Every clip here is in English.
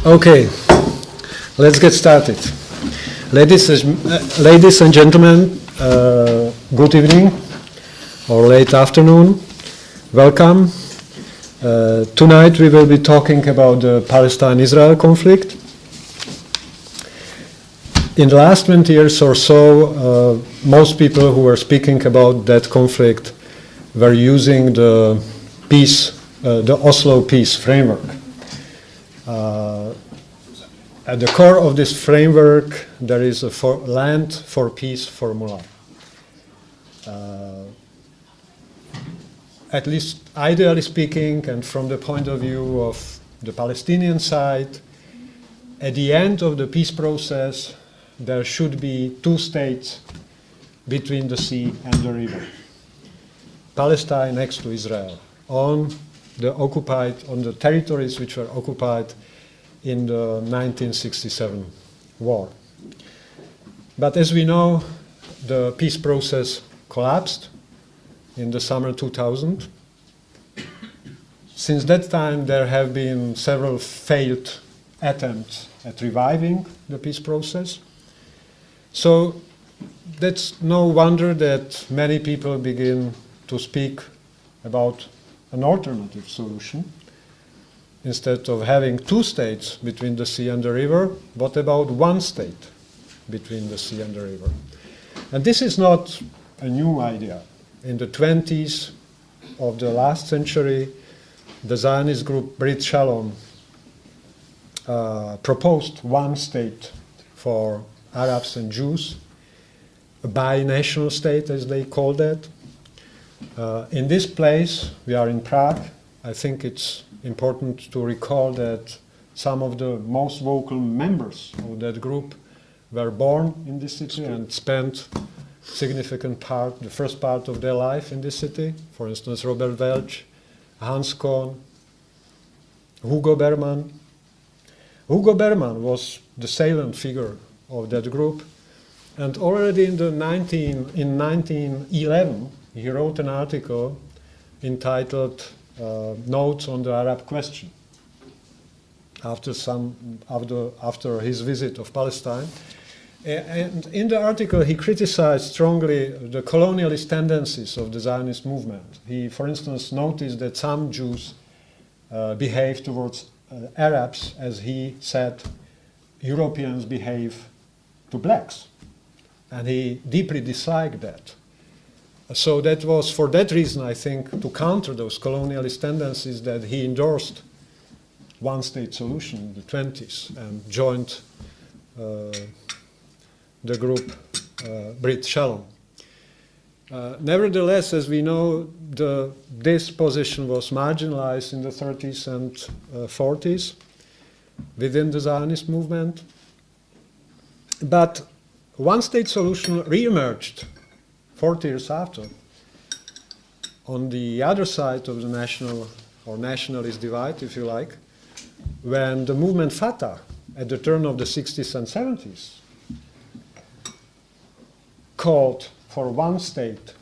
Okay, let's get started. Ladies and gentlemen, good evening or late afternoon. Welcome. Tonight we will be talking about the Palestine-Israel conflict. In the last 20 years or so, most people who were speaking about that conflict were using the Oslo peace framework. At the core of this framework, there is a land for peace formula. At least ideally speaking, and from the point of view of the Palestinian side, at the end of the peace process, there should be two states between the sea and the river. Palestine next to Israel, on the territories which were occupied in the 1967 war. But as we know, the peace process collapsed in the summer 2000. Since that time, there have been several failed attempts at reviving the peace process. So that's no wonder that many people begin to speak about an alternative solution. Instead of having two states between the sea and the river, what about one state between the sea and the river? And this is not a new idea. In the 20s of the last century, the Zionist group Brit Shalom proposed one state for Arabs and Jews, a binational state as they called it. In this place, we are in Prague. I think it's important to recall that some of the most vocal members of that group were born in this city and spent significant part, the first part of their life in this city. For instance, Robert Welch, Hans Kohn, Hugo Berman. Hugo Berman was the salient figure of that group, and already in 1911 he wrote an article entitled Notes on the Arab Question after his visit of Palestine. And in the article he criticized strongly the colonialist tendencies of the Zionist movement. He, for instance, noticed that some Jews behave towards Arabs as he said Europeans behave to blacks. And he deeply disliked that. So that was for that reason, I think, to counter those colonialist tendencies that he endorsed one-state solution in the 20s and joined the group Brit Shalom. Nevertheless, as we know, this position was marginalized in the 30s and 40s within the Zionist movement. But one-state solution re-emerged 40 years after, on the other side of the national or nationalist divide, if you like, when the movement Fatah, at the turn of the 60s and 70s, called for one state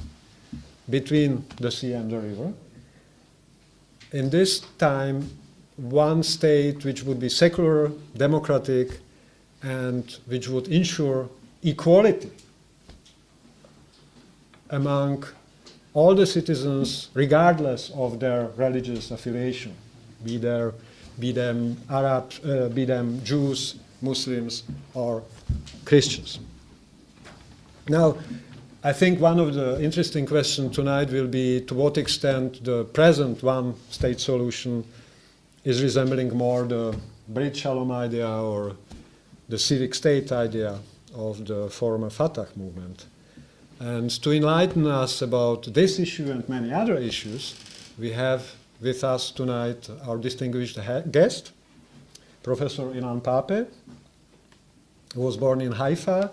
between the sea and the river. In this time, one state which would be secular, democratic, and which would ensure equality among all the citizens, regardless of their religious affiliation, be them Arabs, be them Jews, Muslims, or Christians. Now, I think one of the interesting questions tonight will be to what extent the present one-state solution is resembling more the Brit Shalom idea or the civic state idea of the former Fatah movement. And to enlighten us about this issue and many other issues, we have with us tonight our distinguished guest, Professor Ilan Pappe, who was born in Haifa.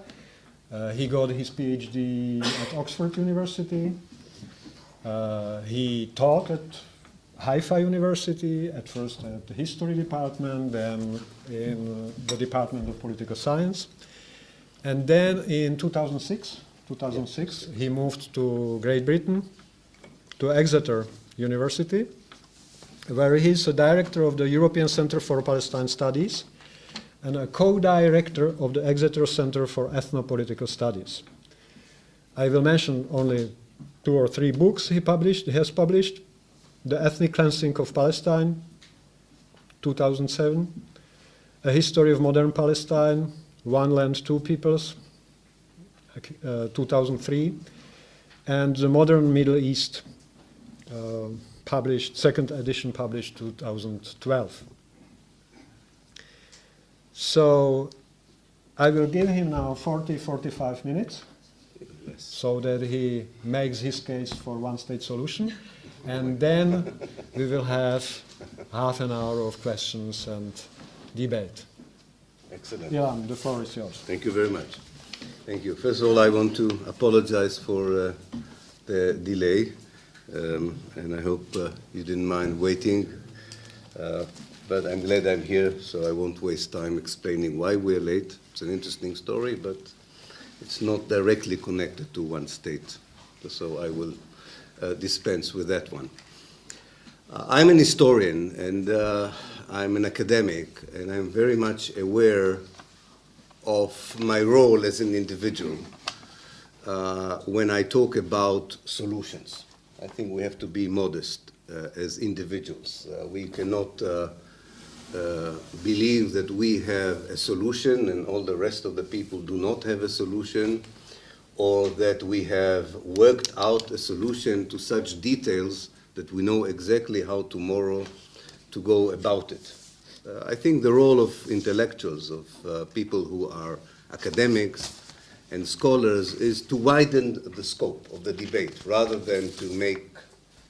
He got his PhD at Oxford University. He taught at Haifa University, at first at the history department, then in the Department of Political Science. And then in 2006, he moved to Great Britain, to Exeter University, where he's a director of the European Center for Palestine Studies and a co-director of the Exeter Center for Ethnopolitical Studies. I will mention only 2 or 3 books he has published. The Ethnic Cleansing of Palestine, 2007, A History of Modern Palestine, One Land, Two Peoples, 2003, and The Modern Middle East, published, 2nd edition published 2012. So I will give him now 45 minutes so that he makes his case for one-state solution, and then we will have half an hour of questions and debate. Excellent. Ilan, the floor is yours. Thank you very much. Thank you. First of all, I want to apologize for the delay, and I hope you didn't mind waiting. But I'm glad I'm here, so I won't waste time explaining why we're late. It's an interesting story, but it's not directly connected to one state, so I will dispense with that one. I'm an historian, and I'm an academic, and I'm very much aware of my role as an individual when I talk about solutions. I think we have to be modest as individuals. We cannot believe that we have a solution and all the rest of the people do not have a solution, or that we have worked out a solution to such details that we know exactly how tomorrow to go about it. I think the role of intellectuals, of people who are academics and scholars, is to widen the scope of the debate rather than to make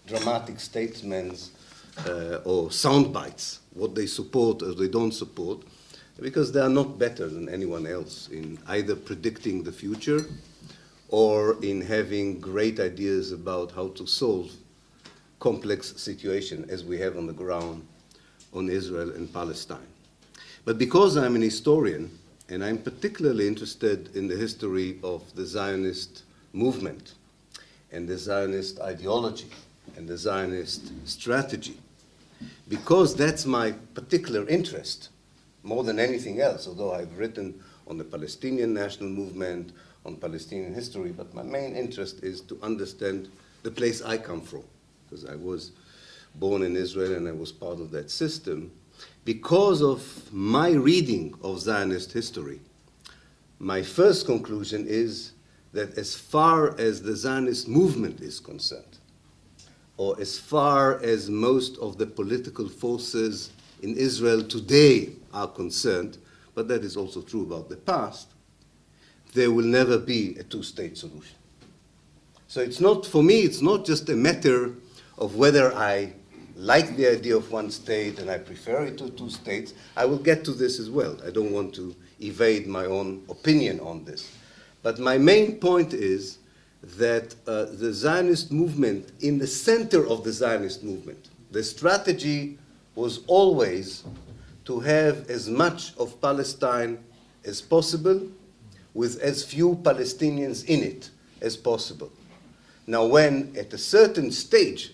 dramatic statements or sound bites, what they support or they don't support, because they are not better than anyone else in either predicting the future or in having great ideas about how to solve complex situation as we have on the ground on Israel and Palestine. But because I'm an historian, and I'm particularly interested in the history of the Zionist movement and the Zionist ideology and the Zionist strategy, because that's my particular interest, more than anything else, although I've written on the Palestinian national movement, on Palestinian history, but my main interest is to understand the place I come from, because I was born in Israel and I was part of that system. Because of my reading of Zionist history, my first conclusion is that as far as the Zionist movement is concerned, or as far as most of the political forces in Israel today are concerned, but that is also true about the past, there will never be a two-state solution. So it's not, for me, it's not just a matter of whether I like the idea of one state and I prefer it to two states. I will get to this as well. I don't want to evade my own opinion on this. But my main point is that the Zionist movement, in the center of the Zionist movement, the strategy was always to have as much of Palestine as possible with as few Palestinians in it as possible. Now, when at a certain stage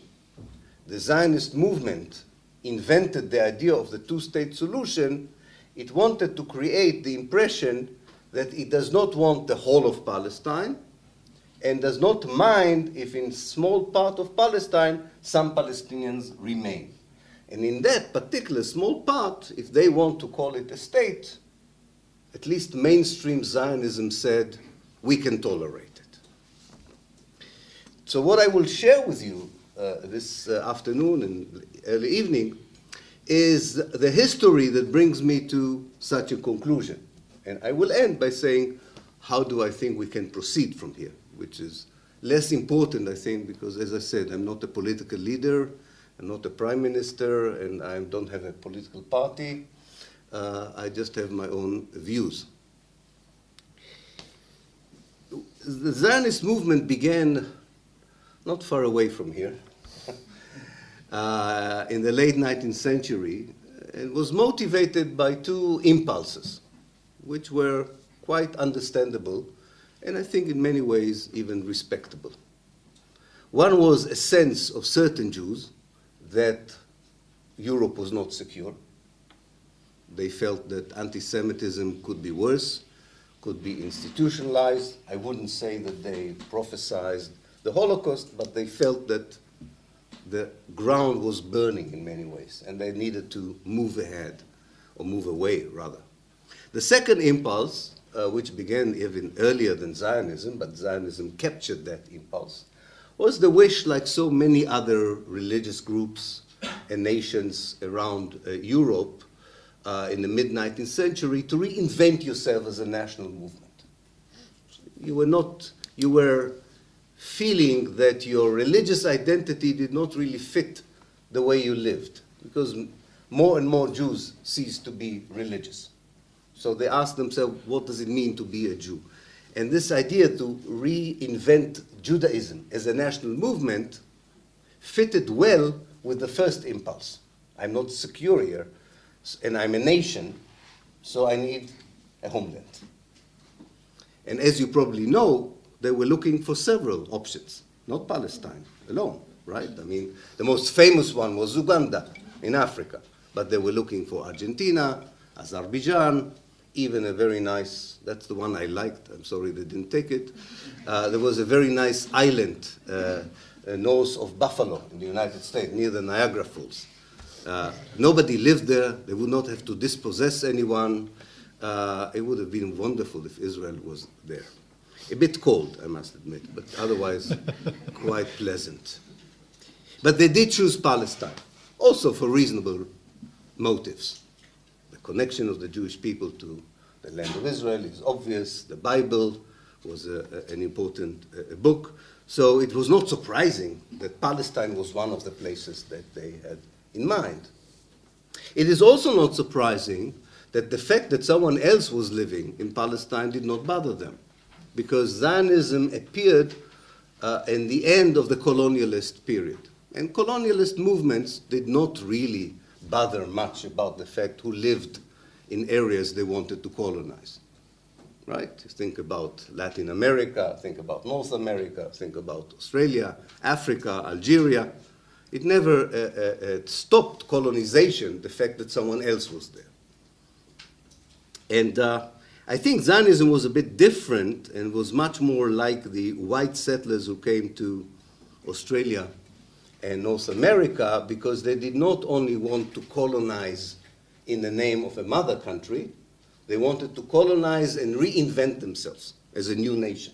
the Zionist movement invented the idea of the two-state solution, it wanted to create the impression that it does not want the whole of Palestine and does not mind if in small part of Palestine some Palestinians remain. And in that particular small part, if they want to call it a state, at least mainstream Zionism said, we can tolerate it. So what I will share with you this afternoon and early evening is the history that brings me to such a conclusion. And I will end by saying, how do I think we can proceed from here? Which is less important, I think, because, as I said, I'm not a political leader, I'm not a prime minister, and I don't have a political party. I just have my own views. The Zionist movement began not far away from here, in the late 19th century, and was motivated by two impulses, which were quite understandable, and I think in many ways even respectable. One was a sense of certain Jews that Europe was not secure, They felt that anti-Semitism could be worse, could be institutionalized. I wouldn't say that they prophesied the Holocaust, but they felt that the ground was burning in many ways, and they needed to move ahead, or move away, rather. The second impulse, which began even earlier than Zionism, but Zionism captured that impulse, was the wish, like so many other religious groups and nations around Europe in the mid-19th century, to reinvent yourself as a national movement. You were feeling that your religious identity did not really fit the way you lived, because more and more Jews ceased to be religious. So they asked themselves, what does it mean to be a Jew? And this idea to reinvent Judaism as a national movement fitted well with the first impulse. I'm not secure here, and I'm a nation, so I need a homeland. And as you probably know, they were looking for several options, not Palestine alone, right? I mean, the most famous one was Uganda in Africa, but they were looking for Argentina, Azerbaijan, even a very nice, that's the one I liked, I'm sorry they didn't take it. There was a very nice island north of Buffalo in the United States, near the Niagara Falls. Nobody lived there, they would not have to dispossess anyone. It would have been wonderful if Israel was there. A bit cold, I must admit, but otherwise quite pleasant. But they did choose Palestine, also for reasonable motives. The connection of the Jewish people to the land of Israel is obvious. The Bible was an important book. So it was not surprising that Palestine was one of the places that they had in mind. It is also not surprising that the fact that someone else was living in Palestine did not bother them, because Zionism appeared in the end of the colonialist period. And colonialist movements did not really bother much about the fact who lived in areas they wanted to colonize. Right? Think about Latin America, think about North America, think about Australia, Africa, Algeria. It never stopped colonization, the fact that someone else was there. And I think Zionism was a bit different and was much more like the white settlers who came to Australia and North America, because they did not only want to colonize in the name of a mother country, they wanted to colonize and reinvent themselves as a new nation.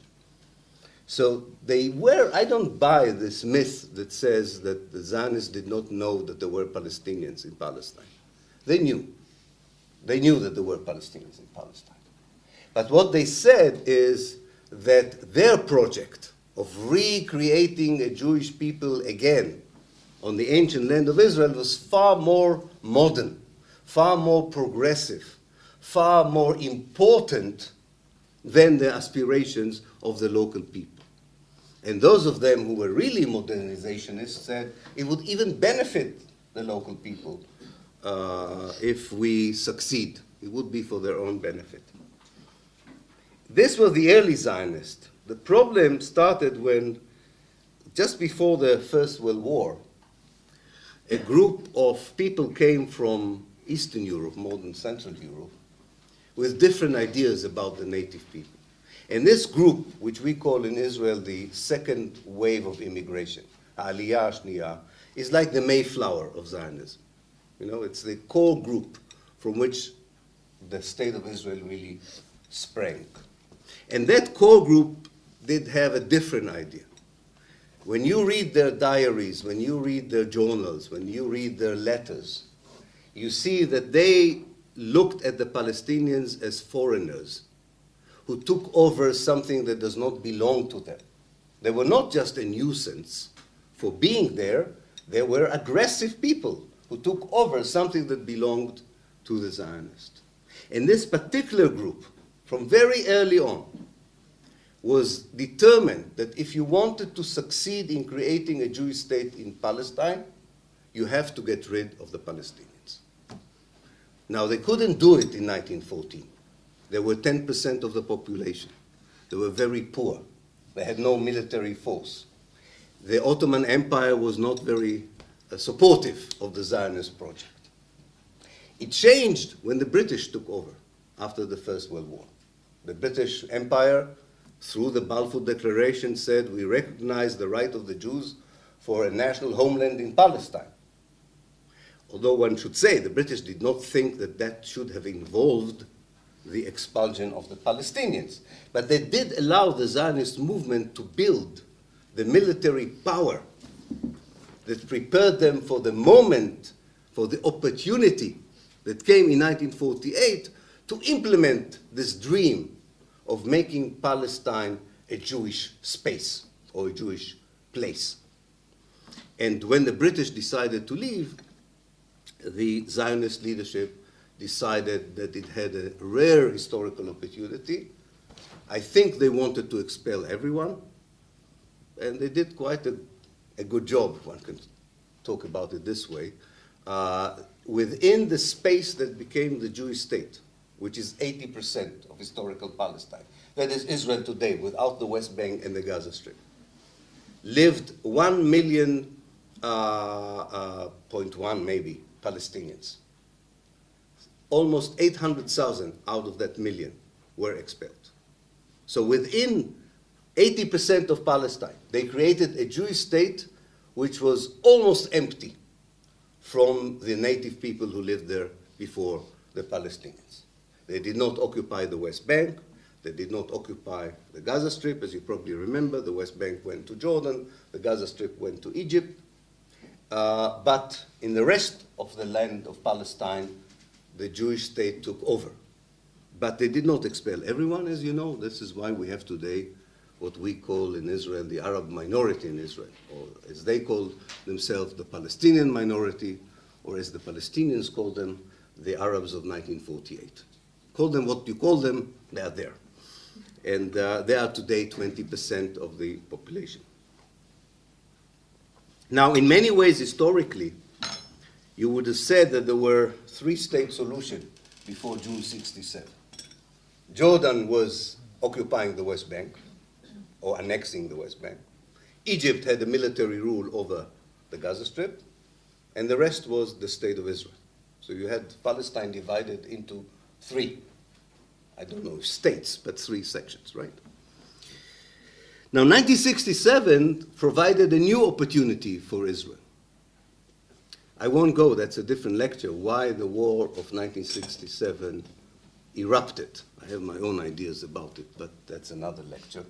So they were, I don't buy this myth that says that the Zionists did not know that there were Palestinians in Palestine. They knew. They knew that there were Palestinians in Palestine. But what they said is that their project of recreating a Jewish people again on the ancient land of Israel was far more modern, far more progressive, far more important than the aspirations of the local people. And those of them who were really modernizationists said it would even benefit the local people if we succeed. It would be for their own benefit. This was the early Zionists. The problem started when, just before the First World War, a group of people came from Eastern Europe, modern Central Europe, with different ideas about the native people. And this group, which we call in Israel the second wave of immigration, Aliyah Ashniya, is like the Mayflower of Zionism. You know, it's the core group from which the state of Israel really sprang. And that core group did have a different idea. When you read their diaries, when you read their journals, when you read their letters, you see that they looked at the Palestinians as foreigners who took over something that does not belong to them. They were not just a nuisance for being there, they were aggressive people who took over something that belonged to the Zionists. And this particular group, from very early on, was determined that if you wanted to succeed in creating a Jewish state in Palestine, you have to get rid of the Palestinians. Now, they couldn't do it in 1914. They were 10% of the population. They were very poor. They had no military force. The Ottoman Empire was not very supportive of the Zionist project. It changed when the British took over after the First World War. The British Empire, through the Balfour Declaration, said we recognize the right of the Jews for a national homeland in Palestine. Although one should say the British did not think that that should have involved the expulsion of the Palestinians. But they did allow the Zionist movement to build the military power that prepared them for the moment, for the opportunity that came in 1948 to implement this dream of making Palestine a Jewish space or a Jewish place. And when the British decided to leave, the Zionist leadership decided that it had a rare historical opportunity. I think they wanted to expel everyone, and they did quite a good job, one can talk about it this way, within the space that became the Jewish state, which is 80% of historical Palestine. That is Israel today, without the West Bank and the Gaza Strip. Lived 1 million, 0.1 maybe, Palestinians. Almost 800,000 out of that million were expelled. So within 80% of Palestine, they created a Jewish state which was almost empty from the native people who lived there before the Palestinians. They did not occupy the West Bank. They did not occupy the Gaza Strip. As you probably remember, the West Bank went to Jordan. The Gaza Strip went to Egypt. But in the rest of the land of Palestine, the Jewish state took over. But they did not expel everyone, as you know. This is why we have today what we call in Israel the Arab minority in Israel, or as they call themselves, the Palestinian minority, or as the Palestinians call them, the Arabs of 1948. Call them what you call them, they are there. And they are today 20% of the population. Now, in many ways, historically, you would have said that there were three-state solutions before June 67. Jordan was occupying the West Bank, or annexing the West Bank. Egypt had a military rule over the Gaza Strip, and the rest was the State of Israel. So you had Palestine divided into three, I don't know if states, but three sections, right? Now, 1967 provided a new opportunity for Israel. I won't go, that's a different lecture, why the war of 1967 erupted. I have my own ideas about it, but that's another lecture.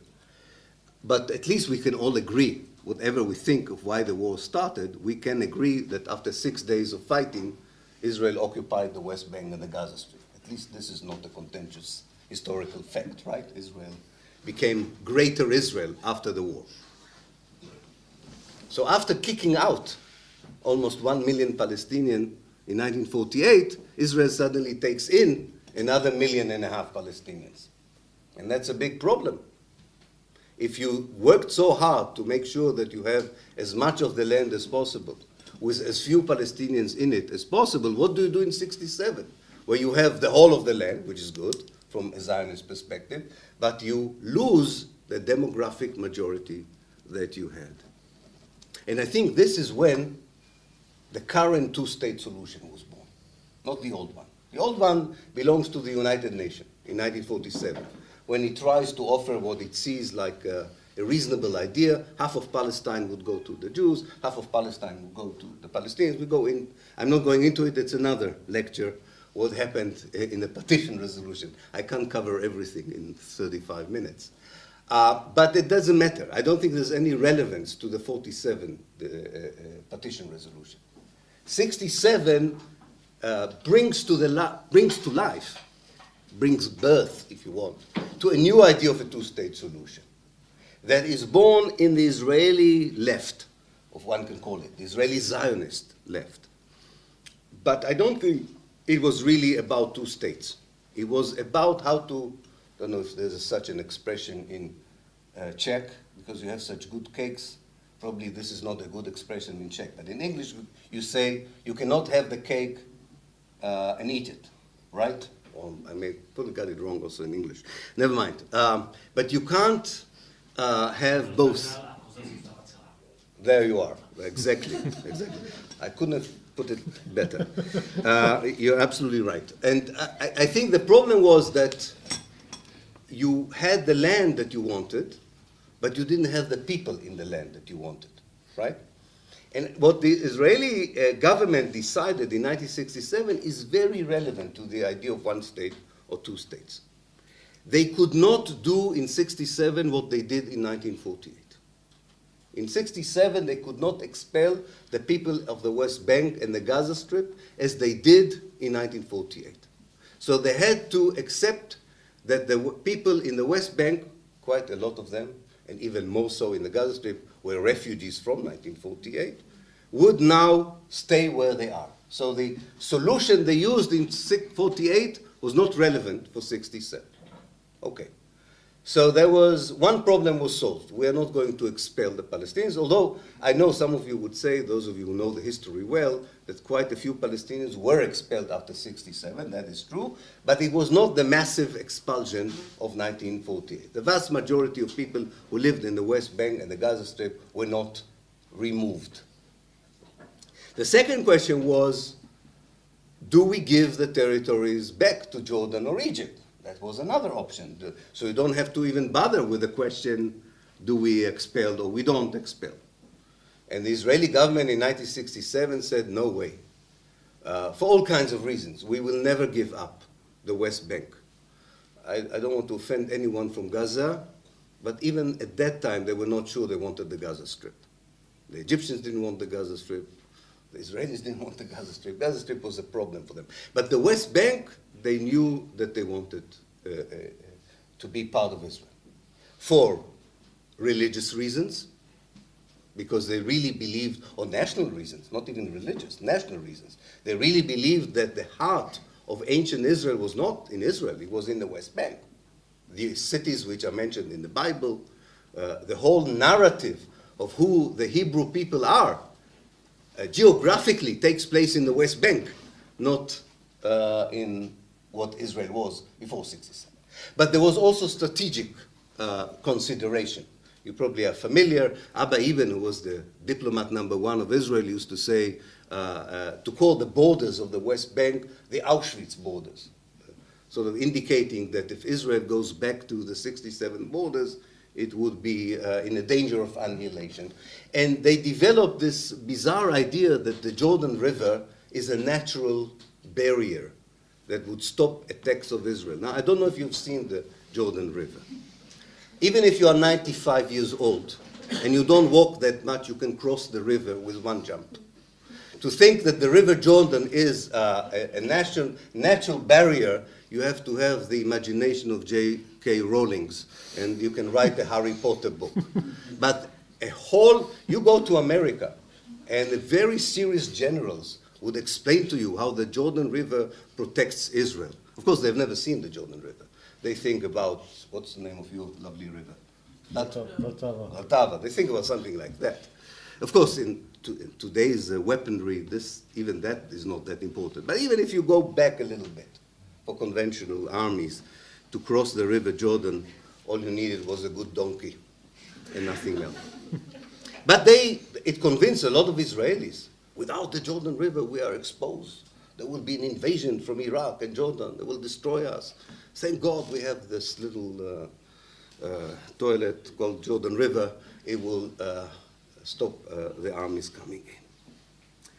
But at least we can all agree, whatever we think of why the war started, we can agree that after 6 days of fighting, Israel occupied the West Bank and the Gaza Strip. At least this is not a contentious historical fact, right? Israel became Greater Israel after the war. So after kicking out almost 1 million Palestinians in 1948, Israel suddenly takes in another 1.5 million Palestinians. And that's a big problem. If you worked so hard to make sure that you have as much of the land as possible, with as few Palestinians in it as possible, what do you do in 67? Where you have the whole of the land, which is good from a Zionist perspective, but you lose the demographic majority that you had. And I think this is when the current two-state solution was born, not the old one. The old one belongs to the United Nations in 1947, when it tries to offer what it sees like a reasonable idea. Half of Palestine would go to the Jews, half of Palestine would go to the Palestinians. We go in, I'm not going into it, it's another lecture, what happened in the partition resolution. I can't cover everything in 35 minutes. But it doesn't matter. I don't think there's any relevance to the 47 partition resolution. 67 brings birth, if you want, to a new idea of a two-state solution that is born in the Israeli left, if one can call it, the Israeli Zionist left. But I don't think it was really about two states. It was about how to, I don't know if there's such an expression in Czech, because you have such good cakes. Probably this is not a good expression in Czech, but in English you say you cannot have the cake and eat it, right? Or I may probably got it wrong also in English. Never mind. But you can't have both. There you are. Exactly. Exactly. I couldn't have put it better. You're absolutely right. And I think the problem was that you had the land that you wanted, but you didn't have the people in the land that you wanted, right? And what the Israeli government decided in 1967 is very relevant to the idea of one state or two states. They could not do in 67 what they did in 1948. In 67, they could not expel the people of the West Bank and the Gaza Strip as they did in 1948. So they had to accept that the people in the West Bank, quite a lot of them, and even more so in the Gaza Strip, were refugees from 1948, would now stay where they are. So the solution they used in 48 was not relevant for 67. Okay. So there was, one problem was solved. We are not going to expel the Palestinians, although I know some of you would say, those of you who know the history well, that quite a few Palestinians were expelled after 67, that is true, but it was not the massive expulsion of 1948. The vast majority of people who lived in the West Bank and the Gaza Strip were not removed. The second question was, do we give the territories back to Jordan or Egypt? That was another option. So you don't have to even bother with the question, do we expel or we don't expel? And the Israeli government in 1967 said, no way. For all kinds of reasons. We will never give up the West Bank. I don't want to offend anyone from Gaza, but even at that time, they were not sure they wanted the Gaza Strip. The Egyptians didn't want the Gaza Strip. The Israelis didn't want the Gaza Strip. Gaza Strip was a problem for them. But the West Bank, they knew that they wanted to be part of Israel. For religious reasons, because they really believed, or national reasons, not even religious, national reasons. They really believed that the heart of ancient Israel was not in Israel, it was in the West Bank. The cities which are mentioned in the Bible, the whole narrative of who the Hebrew people are, geographically takes place in the West Bank, not in what Israel was before 67. But there was also strategic consideration. You probably are familiar. Abba Eban, who was the diplomat #1 of Israel, used to say, to call the borders of the West Bank the Auschwitz borders, sort of indicating that if Israel goes back to the 67 borders, it would be in a danger of annihilation. And they developed this bizarre idea that the Jordan River is a natural barrier that would stop attacks of Israel. Now, I don't know if you've seen the Jordan River. Even if you are 95 years old and you don't walk that much, you can cross the river with one jump. To think that the River Jordan is a natural barrier, you have to have the imagination of J.K. Rowling's, and you can write a Harry Potter book. But you go to America, and the very serious generals would explain to you how the Jordan River protects Israel. Of course, they've never seen the Jordan River. They think about, what's the name of your lovely river? Latava. They think about something like that. Of course, in today's weaponry, even that is not that important. But even if you go back a little bit, for conventional armies, to cross the River Jordan, all you needed was a good donkey and nothing else. But it convinced a lot of Israelis, without the Jordan River, we are exposed. There will be an invasion from Iraq and Jordan. They will destroy us. Thank God we have this little toilet called Jordan River. It will stop the armies coming in.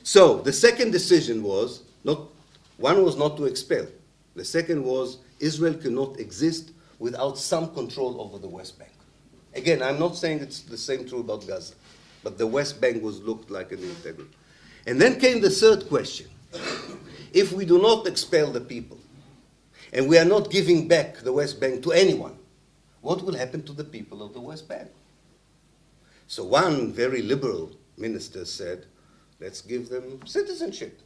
So the second decision was, one was not to expel. The second was, Israel cannot exist without some control over the West Bank. Again, I'm not saying it's the same true about Gaza, but the West Bank looked like an integral. And then came the third question. If we do not expel the people, and we are not giving back the West Bank to anyone, what will happen to the people of the West Bank? So one very liberal minister said, let's give them citizenship.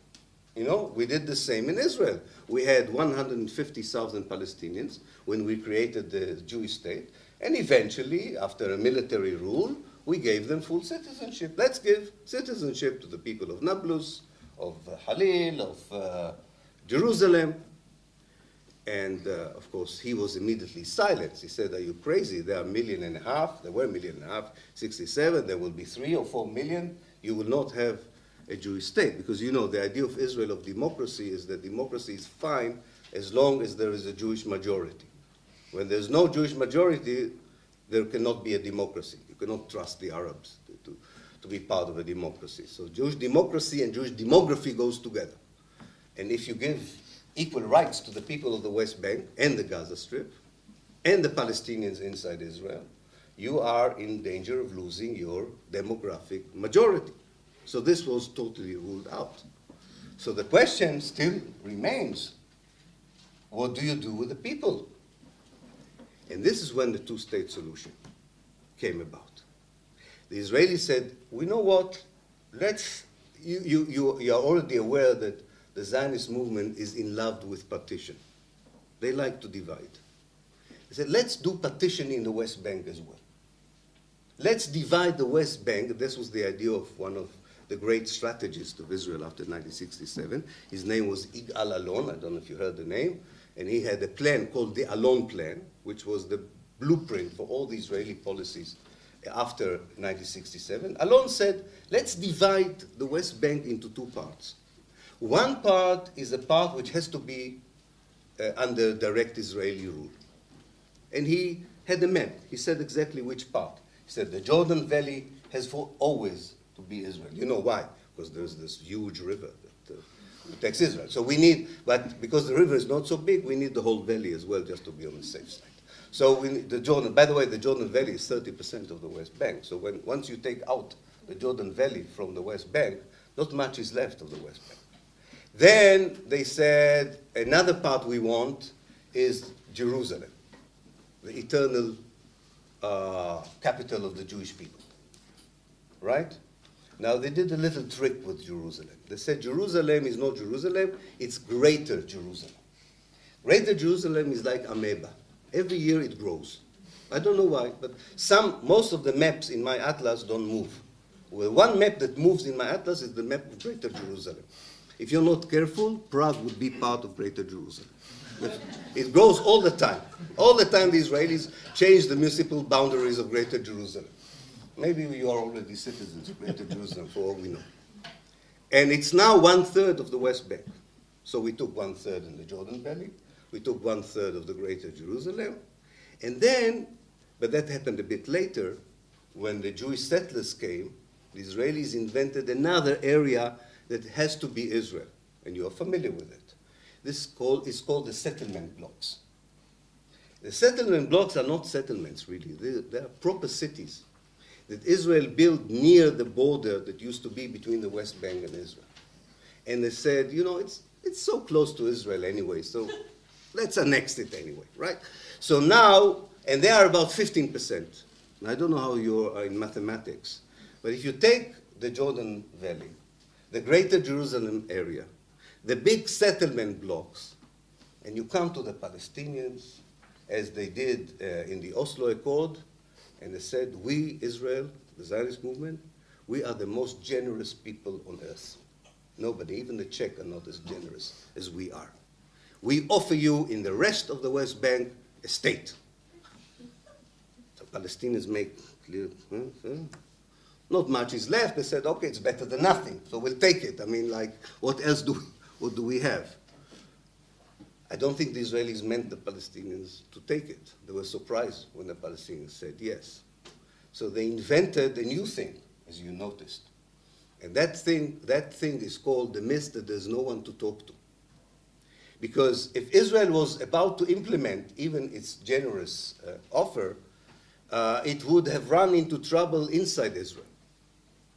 You know, we did the same in Israel. We had 150,000 Palestinians when we created the Jewish state, and eventually, after a military rule, we gave them full citizenship. Let's give citizenship to the people of Nablus, of Halil, of Jerusalem. And of course, he was immediately silenced. He said, are you crazy? There are 1.5 million. There were 1.5 million, 67. There will be 3 or 4 million. You will not have a Jewish state. Because you know, the idea of Israel of democracy is that democracy is fine as long as there is a Jewish majority. When there's no Jewish majority, there cannot be a democracy. You cannot trust the Arabs to be part of a democracy. So Jewish democracy and Jewish demography goes together. And if you give equal rights to the people of the West Bank and the Gaza Strip and the Palestinians inside Israel, you are in danger of losing your demographic majority. So this was totally ruled out. So the question still remains, what do you do with the people? And this is when the two-state solution came about. The Israelis said, we know what, you are already aware that the Zionist movement is in love with partition. They like to divide. They said, let's do partition in the West Bank as well. Let's divide the West Bank. This was the idea of one of the great strategists of Israel after 1967. His name was Igal Alon. I don't know if you heard the name. And he had a plan called the Alon Plan, which was the blueprint for all the Israeli policies after 1967. Alon said, let's divide the West Bank into two parts. One part is a part which has to be under direct Israeli rule. And he had a map. He said exactly which part. He said the Jordan Valley has for always to be Israel. You know why? Because there's this huge river that protects Israel. So we need, but because the river is not so big, we need the whole valley as well just to be on the safe side. So we need the Jordan, by the way, the Jordan Valley is 30% of the West Bank. So once you take out the Jordan Valley from the West Bank, not much is left of the West Bank. Then they said, another part we want is Jerusalem, the eternal capital of the Jewish people, right? Now, they did a little trick with Jerusalem. They said Jerusalem is not Jerusalem, it's Greater Jerusalem. Greater Jerusalem is like amoeba. Every year it grows. I don't know why, but most of the maps in my atlas don't move. Well, one map that moves in my atlas is the map of Greater Jerusalem. If you're not careful, Prague would be part of Greater Jerusalem. It grows all the time. All the time the Israelis change the municipal boundaries of Greater Jerusalem. Maybe you are already citizens of Greater Jerusalem, for all we know. And it's now 1/3 of the West Bank. So we took 1/3 in the Jordan Valley. We took 1/3 of the Greater Jerusalem. And then, but that happened a bit later, when the Jewish settlers came, the Israelis invented another area that has to be Israel. And you are familiar with it. This is called the settlement blocks. The settlement blocks are not settlements, really. They are proper cities that Israel built near the border that used to be between the West Bank and Israel. And they said, you know, it's so close to Israel anyway, so let's annex it anyway, right? So now, and they are about 15%. I don't know how you are in mathematics, but if you take the Jordan Valley, the Greater Jerusalem area, the big settlement blocks, and you come to the Palestinians, as they did in the Oslo Accord, and they said, we, Israel, the Zionist movement, we are the most generous people on earth. Nobody, even the Czech, are not as generous as we are. We offer you in the rest of the West Bank a state. So Palestinians make clear, not much is left. They said, okay, it's better than nothing, so we'll take it. I mean, like, what else what do we have? I don't think the Israelis meant the Palestinians to take it. They were surprised when the Palestinians said yes. So they invented a new thing, as you noticed. And that thing is called the myth that there's no one to talk to. Because if Israel was about to implement even its generous offer, it would have run into trouble inside Israel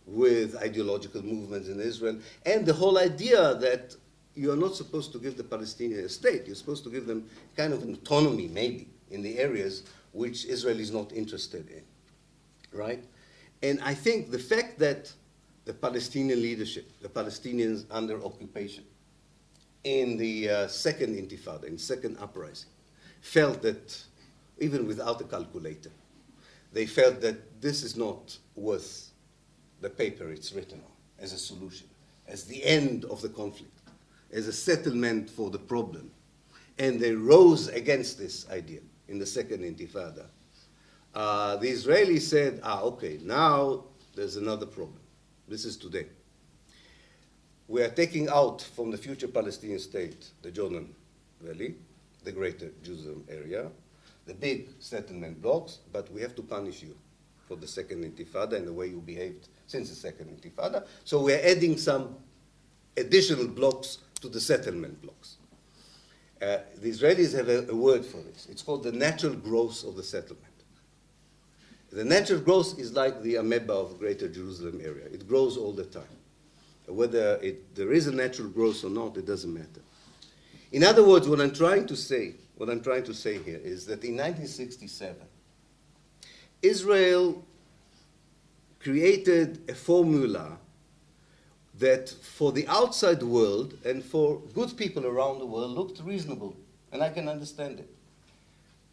with ideological movements in Israel and the whole idea that you are not supposed to give the Palestinians a state. You're supposed to give them kind of an autonomy, maybe, in the areas which Israel is not interested in, right? And I think the fact that the Palestinian leadership, the Palestinians under occupation, in the second intifada, in second uprising, felt that, even without a calculator, they felt that this is not worth the paper it's written on as a solution, as the end of the conflict, as a settlement for the problem. And they rose against this idea in the second intifada. The Israelis said, okay, now there's another problem. This is today. we are taking out from the future Palestinian state the Jordan Valley, the greater Jerusalem area, the big settlement blocks, but we have to punish you for the second intifada and the way you behaved since the second intifada. So we're adding some additional blocks to the settlement blocks. The Israelis have a word for this. It's called the natural growth of the settlement. The natural growth is like the amoeba of greater Jerusalem area. It grows all the time. Whether there is a natural growth or not, it doesn't matter. In other words, what I'm trying to say here is that in 1967, Israel created a formula that for the outside world and for good people around the world looked reasonable, and I can understand it.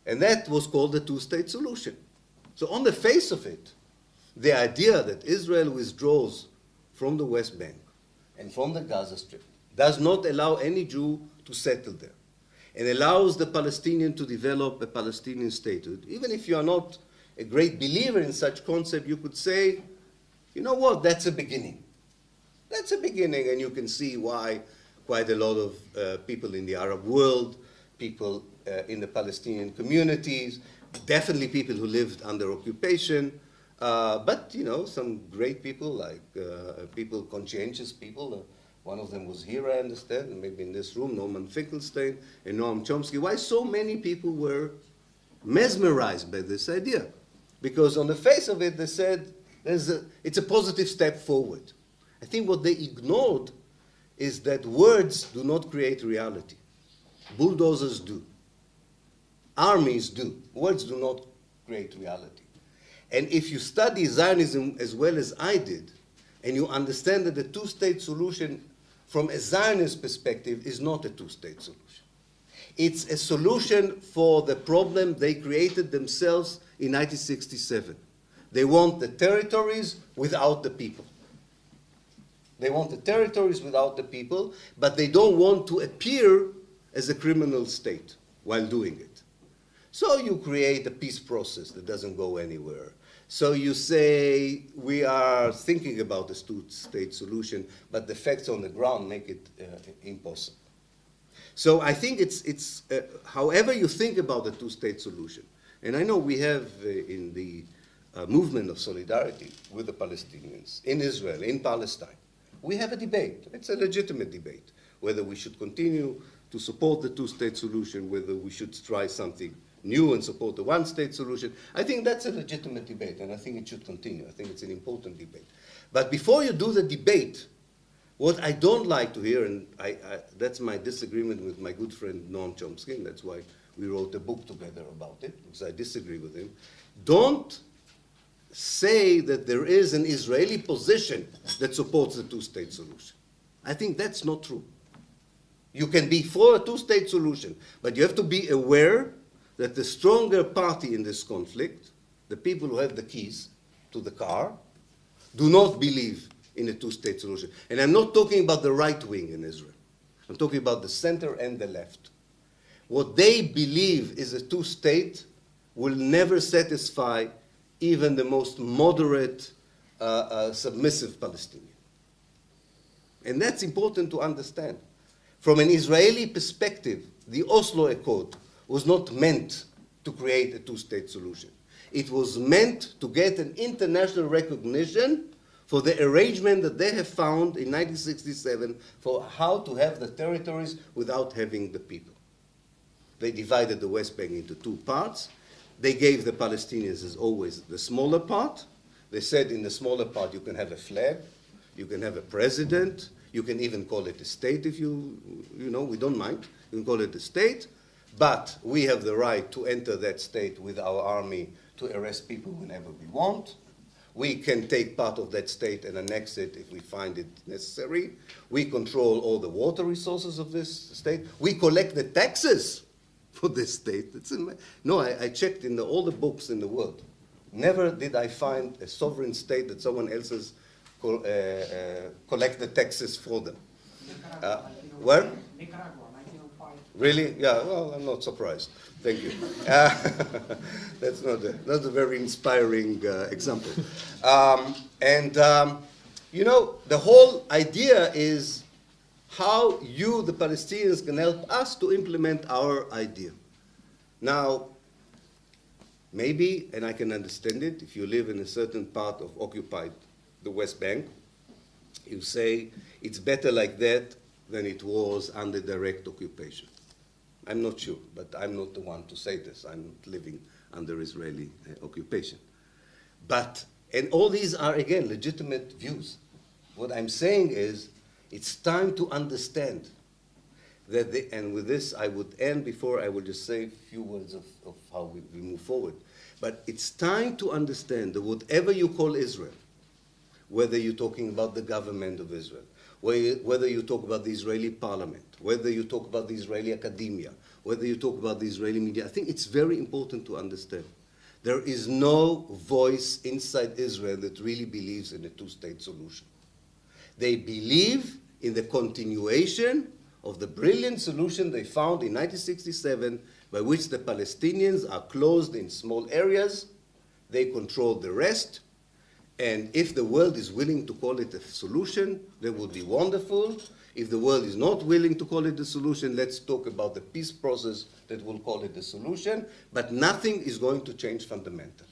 And that was called the two-state solution. So on the face of it, the idea that Israel withdraws from the West Bank and from the Gaza Strip does not allow any Jew to settle there and allows the Palestinian to develop a Palestinian statehood. Even if you are not a great believer in such concept, you could say, you know what, that's a beginning. That's a beginning, and you can see why quite a lot of people in the Arab world, people in the Palestinian communities, definitely people who lived under occupation, but, you know, some great people, like people, conscientious people. One of them was here, I understand, maybe in this room, Norman Finkelstein and Noam Chomsky. Why so many people were mesmerized by this idea? Because on the face of it, they said, it's a positive step forward. I think what they ignored is that words do not create reality. Bulldozers do. Armies do. Words do not create reality. And if you study Zionism as well as I did, and you understand that the two-state solution from a Zionist perspective is not a two-state solution. It's a solution for the problem they created themselves in 1967. They want the territories without the people. They want the territories without the people, but they don't want to appear as a criminal state while doing it. So you create a peace process that doesn't go anywhere. So you say, we are thinking about this two-state solution, but the facts on the ground make it impossible. So I think it's however you think about the two-state solution, and I know we have in the movement of solidarity with the Palestinians, in Israel, in Palestine, we have a debate. It's a legitimate debate, whether we should continue to support the two-state solution, whether we should try something new and support the one-state solution. I think that's a legitimate debate, and I think it should continue. I think it's an important debate. But before you do the debate, what I don't like to hear, and that's my disagreement with my good friend Noam Chomsky, and that's why we wrote a book together about it, because I disagree with him. Don't say that there is an Israeli position that supports the two-state solution. I think that's not true. You can be for a two-state solution, but you have to be aware that the stronger party in this conflict, the people who have the keys to the car, do not believe in a two-state solution. And I'm not talking about the right wing in Israel. I'm talking about the center and the left. What they believe is a two-state will never satisfy even the most moderate, submissive Palestinian. And that's important to understand. From an Israeli perspective, the Oslo Accord was not meant to create a two-state solution. It was meant to get an international recognition for the arrangement that they have found in 1967 for how to have the territories without having the people. They divided the West Bank into two parts. They gave the Palestinians, as always, the smaller part. They said in the smaller part you can have a flag, you can have a president, you can even call it a state if you know, we don't mind. You can call it a state, but we have the right to enter that state with our army to arrest people whenever we want. We can take part of that state and annex it if we find it necessary. We control all the water resources of this state. We collect the taxes for this state. I checked in all the books in the world. Never did I find a sovereign state that someone else's collect the taxes for them. Where? Nicaragua, 1905. Really? Yeah, well, I'm not surprised. Thank you. That's a very inspiring example. You know, the whole idea is how you, the Palestinians, can help us to implement our idea. Now, maybe, and I can understand it, if you live in a certain part of occupied, the West Bank, you say it's better like that than it was under direct occupation. I'm not sure, but I'm not the one to say this. I'm not living under Israeli occupation. But, and all these are, again, legitimate views. What I'm saying is, it's time to understand that, and with this I would end before I will just say a few words of how we move forward. But it's time to understand that whatever you call Israel, whether you're talking about the government of Israel, whether you talk about the Israeli parliament, whether you talk about the Israeli academia, whether you talk about the Israeli media, I think it's very important to understand. There is no voice inside Israel that really believes in a two-state solution. They believe in the continuation of the brilliant solution they found in 1967, by which the Palestinians are closed in small areas, they control the rest, and if the world is willing to call it a solution, that would be wonderful. If the world is not willing to call it a solution, let's talk about the peace process that will call it a solution, but nothing is going to change fundamentally.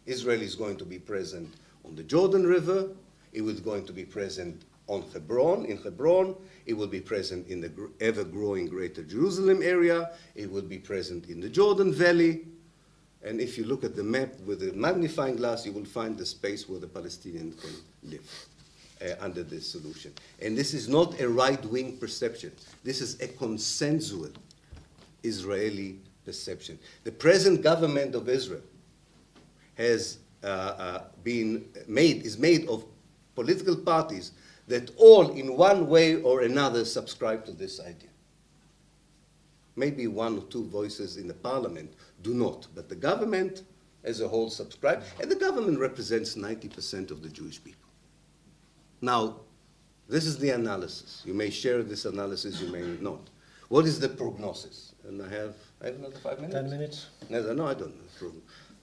Israel is going to be present on the Jordan River, it is going to be present on Hebron, in Hebron, it will be present in the ever-growing Greater Jerusalem area, it will be present in the Jordan Valley, and if you look at the map with a magnifying glass, you will find the space where the Palestinians can live under this solution. And this is not a right-wing perception. This is a consensual Israeli perception. The present government of Israel has is made of political parties that all, in one way or another, subscribe to this idea. Maybe one or two voices in the parliament do not, but the government as a whole subscribe, and the government represents 90% of the Jewish people. Now, this is the analysis. You may share this analysis, you may not. What is the prognosis? And I have another 5 minutes? 10 minutes? No, I don't know.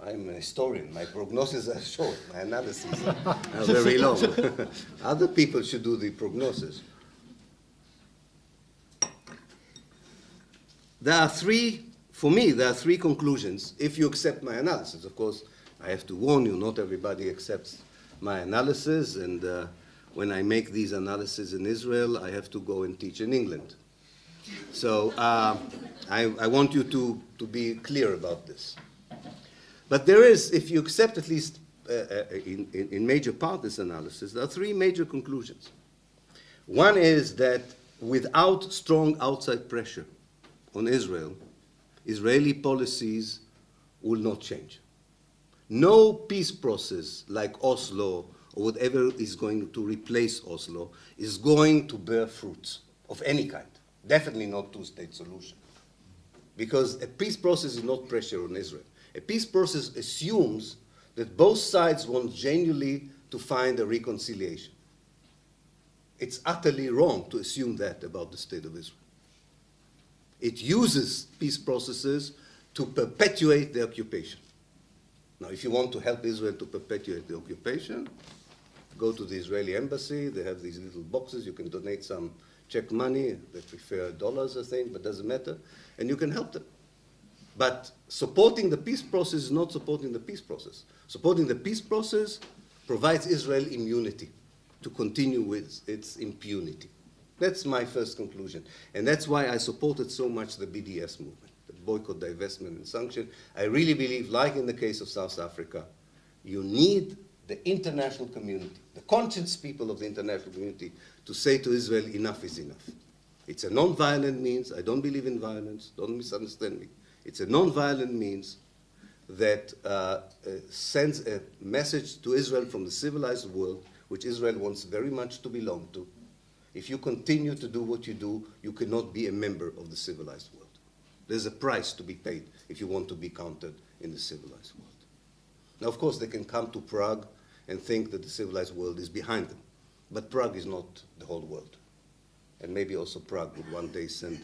I'm a historian. My prognosis are short. My analyses are very long. Other people should do the prognosis. For me, there are three conclusions, if you accept my analysis. Of course, I have to warn you, not everybody accepts my analysis, and when I make these analyses in Israel, I have to go and teach in England. So I want you to be clear about this. But there is, if you accept at least in major part this analysis, there are three major conclusions. One is that without strong outside pressure on Israel, Israeli policies will not change. No peace process like Oslo or whatever is going to replace Oslo is going to bear fruits of any kind. Definitely not two-state solution. Because a peace process is not pressure on Israel. A peace process assumes that both sides want genuinely to find a reconciliation. It's utterly wrong to assume that about the state of Israel. It uses peace processes to perpetuate the occupation. Now, if you want to help Israel to perpetuate the occupation, go to the Israeli embassy. They have these little boxes. You can donate some Czech money. They prefer dollars, I think, but doesn't matter. And you can help them. But supporting the peace process is not supporting the peace process. Supporting the peace process provides Israel immunity to continue with its impunity. That's my first conclusion. And that's why I supported so much the BDS movement, the boycott, divestment, and sanction. I really believe, like in the case of South Africa, you need the international community, the conscious people of the international community, to say to Israel, enough is enough. It's a non-violent means. I don't believe in violence. Don't misunderstand me. It's a non-violent means that sends a message to Israel from the civilized world, which Israel wants very much to belong to. If you continue to do what you do, you cannot be a member of the civilized world. There's a price to be paid if you want to be counted in the civilized world. Now, of course, they can come to Prague and think that the civilized world is behind them. But Prague is not the whole world. And maybe also Prague would one day send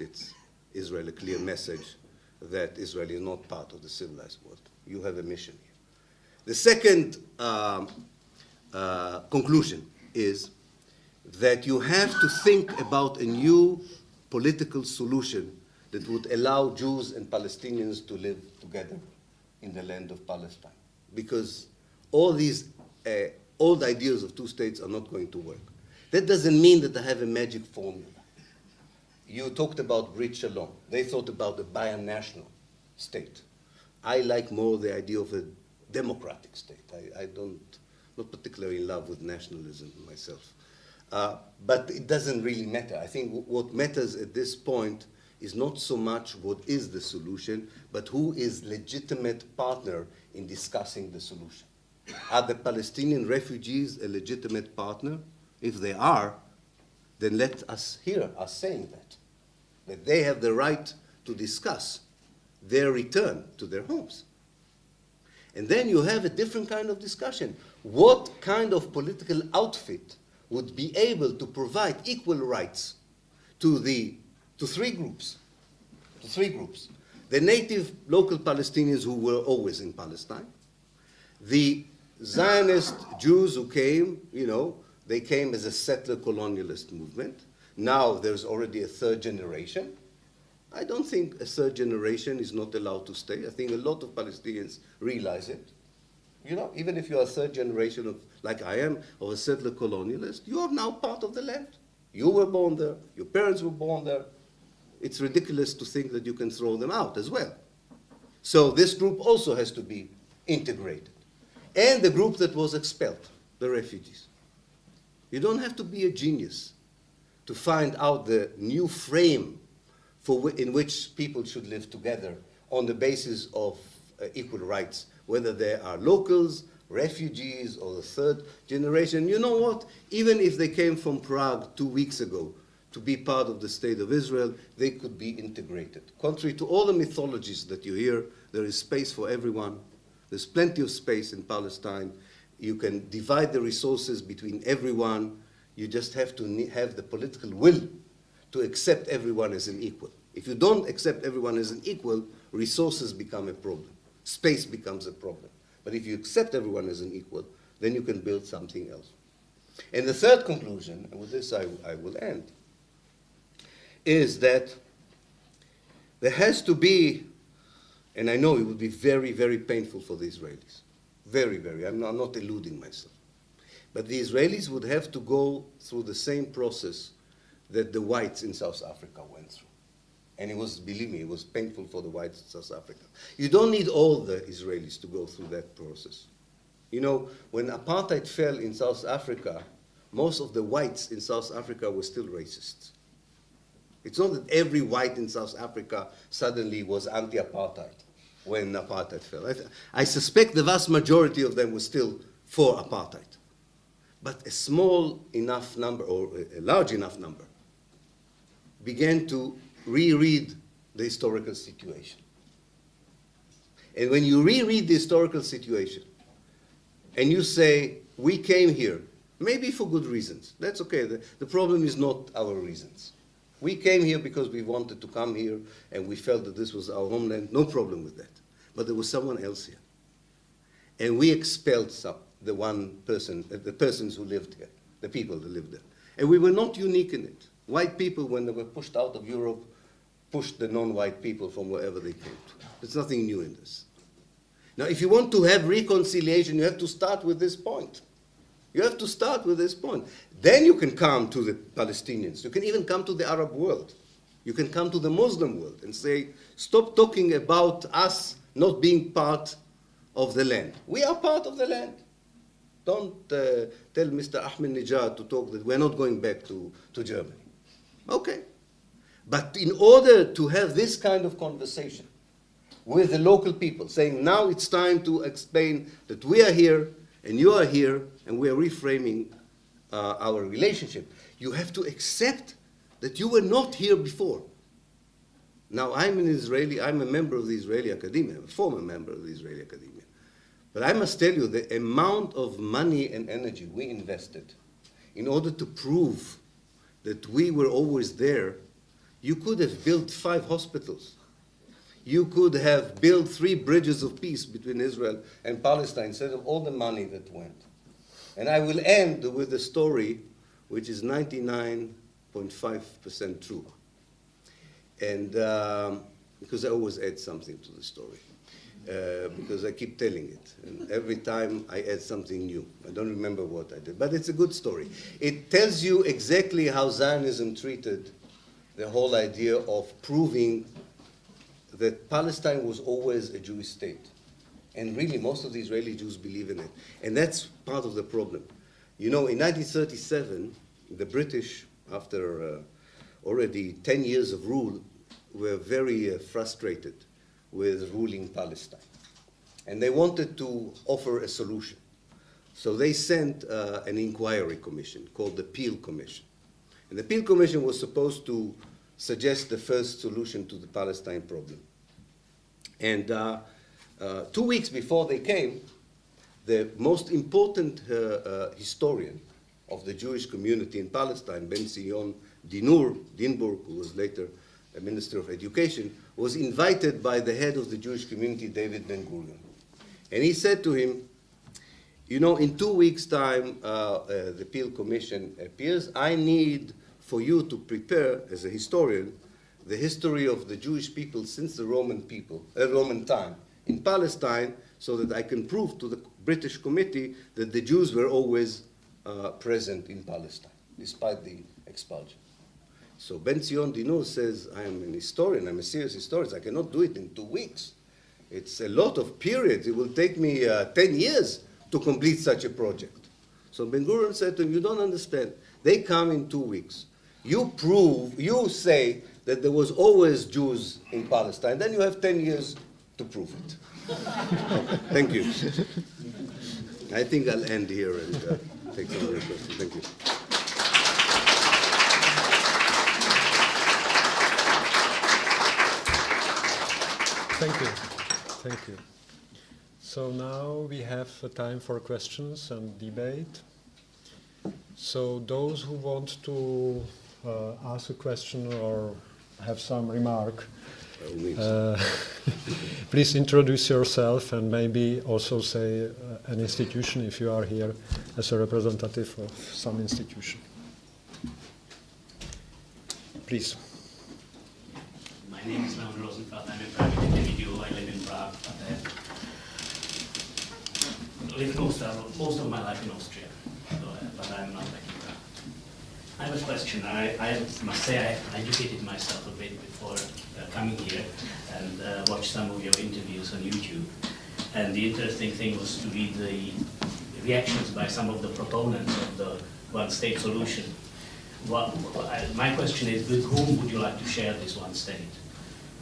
Israel a clear message that Israel is not part of the civilized world. You have a mission here. The second conclusion is that you have to think about a new political solution that would allow Jews and Palestinians to live together in the land of Palestine. Because all these old ideas of two states are not going to work. That doesn't mean that I have a magic formula. You talked about Brit Shalom. They thought about a binational state. I like more the idea of a democratic state. Not particularly in love with nationalism myself. But it doesn't really matter. I think what matters at this point is not so much what is the solution, but who is legitimate partner in discussing the solution. Are the Palestinian refugees a legitimate partner? If they are, then let us hear us saying that they have the right to discuss their return to their homes. And then you have a different kind of discussion. What kind of political outfit would be able to provide equal rights to three groups? The native local Palestinians who were always in Palestine, the Zionist Jews who came, they came as a settler colonialist movement. Now there's already a third generation. I don't think a third generation is not allowed to stay. I think a lot of Palestinians realize it. Even if you're a third generation of, like I am, of a settler colonialist, you are now part of the land. You were born there. Your parents were born there. It's ridiculous to think that you can throw them out as well. So this group also has to be integrated. And the group that was expelled, the refugees. You don't have to be a genius to find out the new frame in which people should live together on the basis of equal rights, whether they are locals, refugees, or the third generation. You know what? Even if they came from Prague 2 weeks ago to be part of the State of Israel, they could be integrated. Contrary to all the mythologies that you hear, there is space for everyone. There's plenty of space in Palestine. You can divide the resources between everyone. You just have to have the political will to accept everyone as an equal. If you don't accept everyone as an equal, resources become a problem. Space becomes a problem. But if you accept everyone as an equal, then you can build something else. And the third conclusion, and with this I will end, is that there has to be, and I know it would be very, very painful for the Israelis. Very, very. I'm not eluding myself. But the Israelis would have to go through the same process that the whites in South Africa went through. And it was, believe me, it was painful for the whites in South Africa. You don't need all the Israelis to go through that process. When apartheid fell in South Africa, most of the whites in South Africa were still racists. It's not that every white in South Africa suddenly was anti-apartheid when apartheid fell. I suspect the vast majority of them were still for apartheid. But a small enough number, or a large enough number, began to reread the historical situation. And when you reread the historical situation, and you say, we came here, maybe for good reasons, that's okay. The problem is not our reasons. We came here because we wanted to come here, and we felt that this was our homeland, no problem with that. But there was someone else here. And we expelled the persons who lived here, the people that lived there. And we were not unique in it. White people, when they were pushed out of Europe, pushed the non-white people from wherever they came to. There's nothing new in this. Now, if you want to have reconciliation, you have to start with this point. You have to start with this point. Then you can come to the Palestinians. You can even come to the Arab world. You can come to the Muslim world and say, stop talking about us not being part of the land. We are part of the land. Don't tell Mr. Ahmadinejad to talk that we're not going back to Germany. Okay. But in order to have this kind of conversation with the local people, saying now it's time to explain that we are here and you are here and we are reframing our relationship, you have to accept that you were not here before. Now, I'm a member of the Israeli Academia, a former member of the Israeli Academia. But I must tell you, the amount of money and energy we invested in order to prove that we were always there, you could have built 5 hospitals. You could have built 3 bridges of peace between Israel and Palestine instead of all the money that went. And I will end with a story which is 99.5% true. And because I always add something to the story, because I keep telling it. And every time I add something new. I don't remember what I did, but it's a good story. It tells you exactly how Zionism treated the whole idea of proving that Palestine was always a Jewish state. And really, most of the Israeli Jews believe in it. And that's part of the problem. You know, in 1937, the British, after already 10 years of rule, were very frustrated with ruling Palestine. And they wanted to offer a solution. So they sent an inquiry commission called the Peel Commission. And the Peel Commission was supposed to suggest the first solution to the Palestine problem. And 2 weeks before they came, the most important historian of the Jewish community in Palestine, Ben-Zion Dinburg, who was later a minister of education, was invited by the head of the Jewish community, David Ben-Gurion. And he said to him, you know, in 2 weeks' time, the Peel Commission appears. I need for you to prepare, as a historian, the history of the Jewish people since the Roman time in Palestine, so that I can prove to the British committee that the Jews were always present in Palestine, despite the expulsion. So Ben-Zion Dinur says, I am an historian, I'm a serious historian, I cannot do it in 2 weeks. It's a lot of periods. It will take me 10 years to complete such a project. So Ben-Gurion said to him, you don't understand. They come in 2 weeks. You say that there was always Jews in Palestine, then you have 10 years to prove it. Thank you. I think I'll end here and take some of your questions. Thank you. Thank you. Thank you. So now we have time for questions and debate. So those who want to ask a question or have some remark, please introduce yourself and maybe also say an institution if you are here as a representative of some institution. Please. My name is Leon Rosenfeld. I'm a private individual. I live in Prague, but I lived most of my life in Austria, but I'm not back in Prague. I have a question. I must say I educated myself a bit before coming here and watched some of your interviews on YouTube. And the interesting thing was to read the reactions by some of the proponents of the one-state solution. My question is, with whom would you like to share this one state?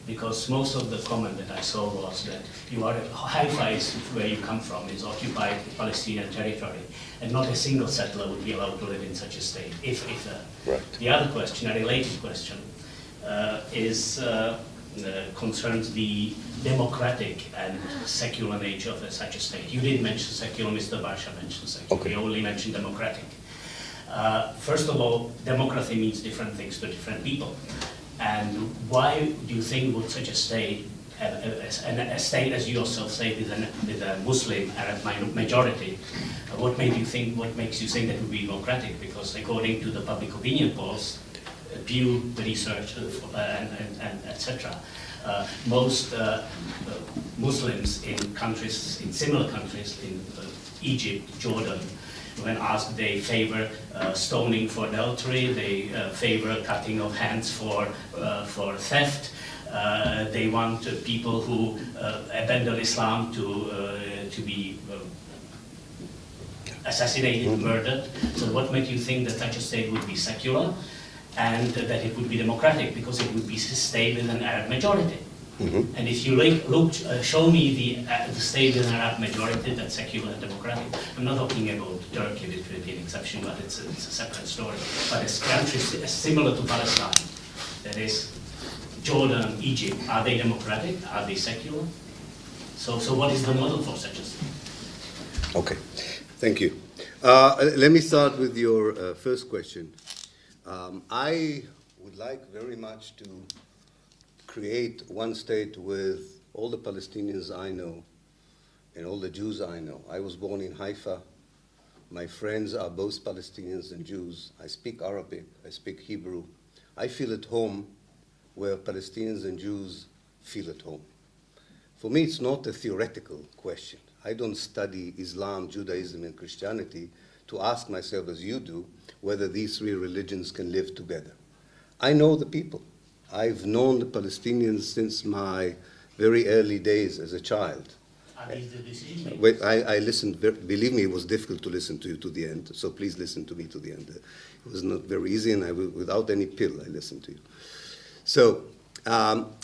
Because most of the comment that I saw was that Haifa is where you come from, is occupied Palestinian territory, and not a single settler would be allowed to live in such a state. Right. The other question, a related question, concerns the democratic and secular nature of such a state. You didn't mention secular, Mr. Barša mentioned secular. Okay. You only mentioned democratic. First of all, democracy means different things to different people. And why do you think would such a state, a state as you yourself say, with a Muslim Arab majority, what makes you think that would be democratic? Because according to the public opinion polls, Pew research and etc., most Muslims in similar countries, in Egypt, Jordan, when asked, they favor stoning for adultery, they favor cutting of hands for theft. They want people who abandon Islam to be assassinated, murdered. So what makes you think that such a state would be secular and that it would be democratic? Because it would be a state with an Arab majority. Mm-hmm. And if you show me the state with an Arab majority that's secular and democratic, I'm not talking about Turkey, which would be an exception, but it's a separate story. But as countries similar to Palestine, that is Jordan, Egypt, are they democratic? Are they secular? So what is the model for such a state? Okay, thank you. Let me start with your first question. I would like very much to create one state with all the Palestinians I know and all the Jews I know. I was born in Haifa. My friends are both Palestinians and Jews. I speak Arabic, I speak Hebrew. I feel at home where Palestinians and Jews feel at home. For me, it's not a theoretical question. I don't study Islam, Judaism, and Christianity to ask myself, as you do, whether these three religions can live together. I know the people. I've known the Palestinians since my very early days as a child. Are these the decision makers? Wait, I listened, believe me, it was difficult to listen to you to the end, so please listen to me to the end. It was not very easy, and without any pill, I listened to you. So,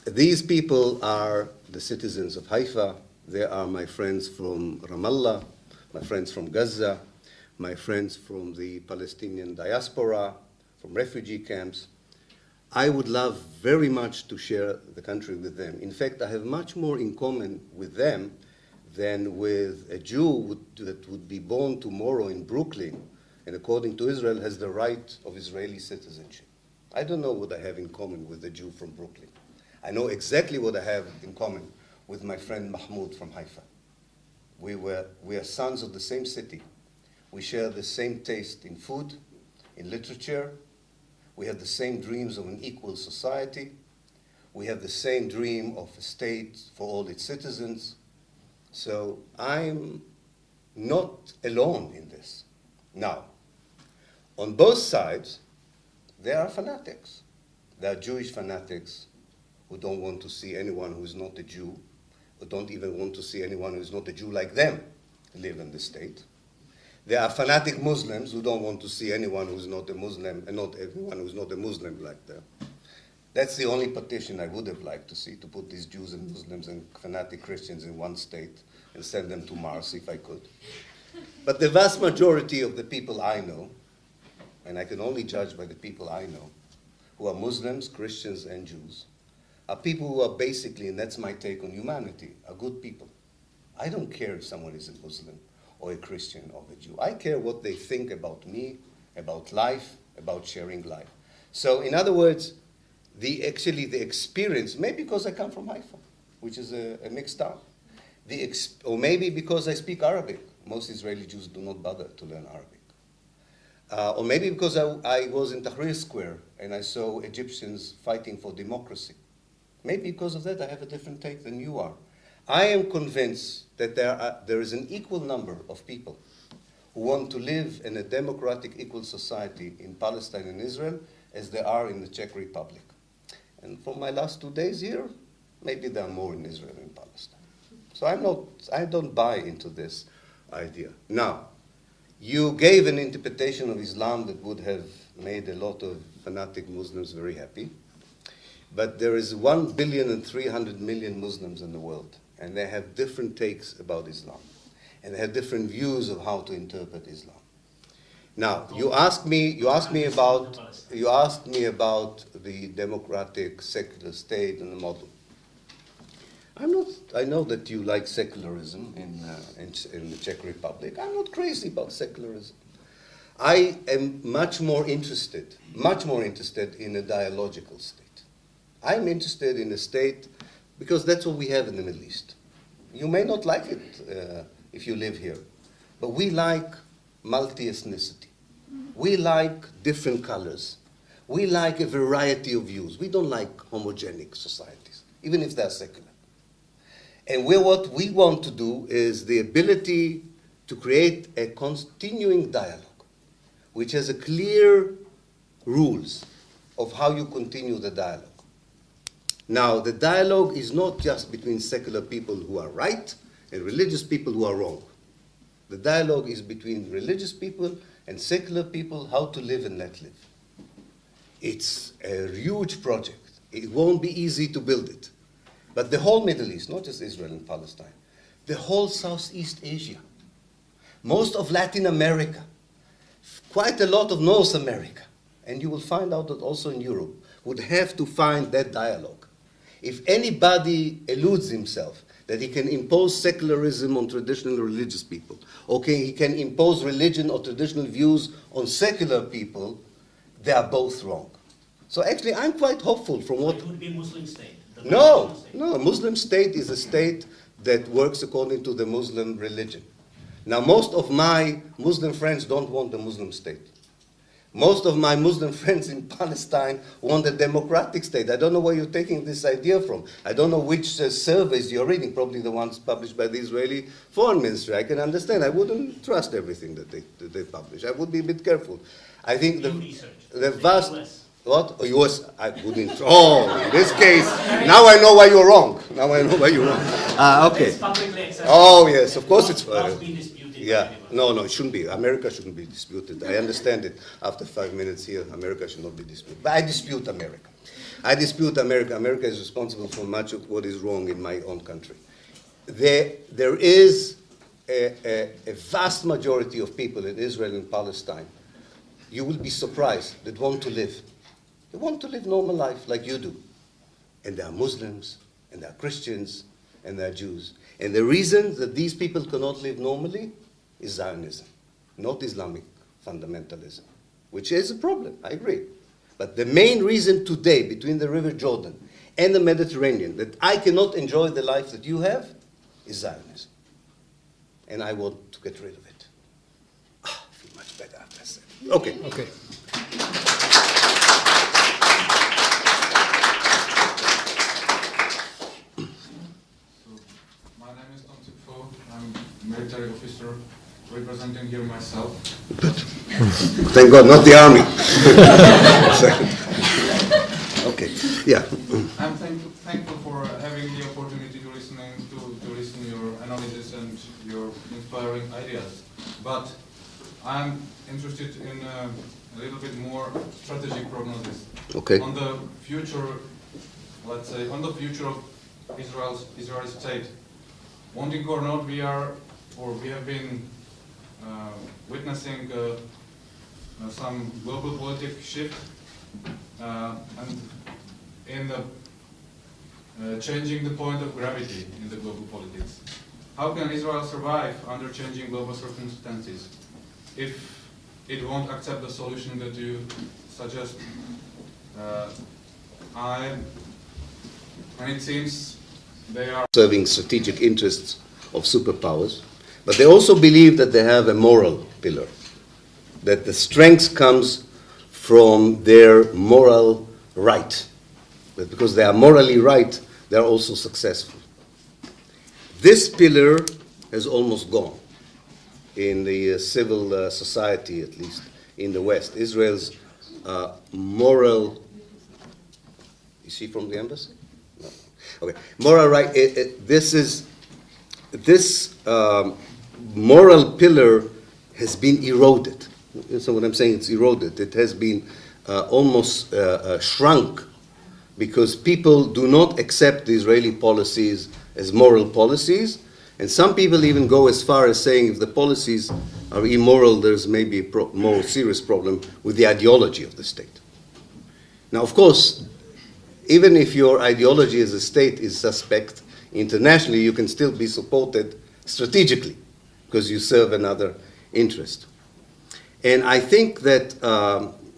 these people are the citizens of Haifa. They are my friends from Ramallah, my friends from Gaza, my friends from the Palestinian diaspora, from refugee camps. I would love very much to share the country with them. In fact, I have much more in common with them than with a Jew that would be born tomorrow in Brooklyn and according to Israel has the right of Israeli citizenship. I don't know what I have in common with a Jew from Brooklyn. I know exactly what I have in common with my friend Mahmoud from Haifa. We are sons of the same city. We share the same taste in food, in literature. We have the same dreams of an equal society. We have the same dream of a state for all its citizens. So I'm not alone in this. Now, on both sides, there are fanatics. There are Jewish fanatics who don't want to see anyone who is not a Jew, who don't even want to see anyone who is not a Jew like them live in the state. There are fanatic Muslims who don't want to see anyone who is not a Muslim, and not everyone who is not a Muslim like them. That's the only partition I would have liked to see, to put these Jews and Muslims and fanatic Christians in one state and send them to Mars if I could. But the vast majority of the people I know, and I can only judge by the people I know, who are Muslims, Christians, and Jews, are people who are basically, and that's my take on humanity, are good people. I don't care if someone is a Muslim or a Christian or a Jew. I care what they think about me, about life, about sharing life. So in other words, the experience, maybe because I come from Haifa, which is a mixed town, or maybe because I speak Arabic. Most Israeli Jews do not bother to learn Arabic. Or maybe because I was in Tahrir Square and I saw Egyptians fighting for democracy. Maybe because of that I have a different take than you are. I am convinced that there is an equal number of people who want to live in a democratic, equal society in Palestine and Israel as there are in the Czech Republic. And for my last 2 days here, maybe there are more in Israel than in Palestine. So I don't buy into this idea. Now, you gave an interpretation of Islam that would have made a lot of fanatic Muslims very happy. But there is 1,300,000,000 Muslims in the world, and they have different takes about Islam, and they have different views of how to interpret Islam. Now, you asked me about the democratic secular state and the model. I know that you like secularism in the Czech Republic. I'm not crazy about secularism. I am much more interested in a dialogical state. I'm interested in a state because that's what we have in the Middle East. You may not like it if you live here, but we like multi-ethnicity. We like different colors. We like a variety of views. We don't like homogenic societies, even if they're secular. And what we want to do is the ability to create a continuing dialogue, which has a clear rules of how you continue the dialogue. Now, the dialogue is not just between secular people who are right and religious people who are wrong. The dialogue is between religious people and secular people, how to live and let live. It's a huge project. It won't be easy to build it. But the whole Middle East, not just Israel and Palestine, the whole Southeast Asia, most of Latin America, quite a lot of North America, and you will find out that also in Europe, would have to find that dialogue. If anybody eludes himself that he can impose secularism on traditional religious people, okay, he can impose religion or traditional views on secular people, they are both wrong. So actually, I'm quite hopeful from what... It would be a Muslim state. No, a Muslim state is a state that works according to the Muslim religion. Now, most of my Muslim friends don't want a Muslim state. Most of my Muslim friends in Palestine want a democratic state. I don't know where you're taking this idea from. I don't know which surveys you're reading, probably the ones published by the Israeli Foreign Ministry. I can understand. I wouldn't trust everything that they publish. I would be a bit careful. I think the vast... US. What? Oh, US, I wouldn't... Oh, in this case, now I know why you're wrong. Now I know why you're wrong. Okay. It's publicly accessible. Oh, yes, of course it's... Not been disputed by Yeah, anyone. no, it shouldn't be. America shouldn't be disputed. I understand it. After 5 minutes here, America should not be disputed. But I dispute America. I dispute America. America is responsible for much of what is wrong in my own country. There is a vast majority of people in Israel and Palestine, you will be surprised, that want to live. They want to live normal life like you do. And they are Muslims, and they are Christians, and they are Jews. And the reason that these people cannot live normally is Zionism, not Islamic fundamentalism, which is a problem, I agree. But the main reason today, between the River Jordan and the Mediterranean, that I cannot enjoy the life that you have, is Zionism. And I want to get rid of it. I feel much better after I said it. Okay. Okay. I'm a military officer representing here myself. Thank God, not the army. Okay, yeah. I'm thankful for having the opportunity to listen to your analysis and your inspiring ideas. But I'm interested in a little bit more strategic prognosis. Okay. On the future, let's say, on the future of Israeli state. Wanting or not, we have been witnessing some global political shift and in the changing the point of gravity in the global politics. How can Israel survive under changing global circumstances if it won't accept the solution that you suggest? And it seems they are serving strategic interests of superpowers, but they also believe that they have a moral pillar, that the strength comes from their moral right, that because they are morally right, they are also successful. This pillar has almost gone in the civil society, at least in the West. Israel's moral, is she from the embassy? No. Okay, moral right, this moral pillar has been eroded. So what I'm saying, it's eroded. It has been almost shrunk because people do not accept the Israeli policies as moral policies. And some people even go as far as saying if the policies are immoral, there's maybe a more serious problem with the ideology of the state. Now, of course, even if your ideology as a state is suspect internationally, you can still be supported strategically because you serve another interest. And I think that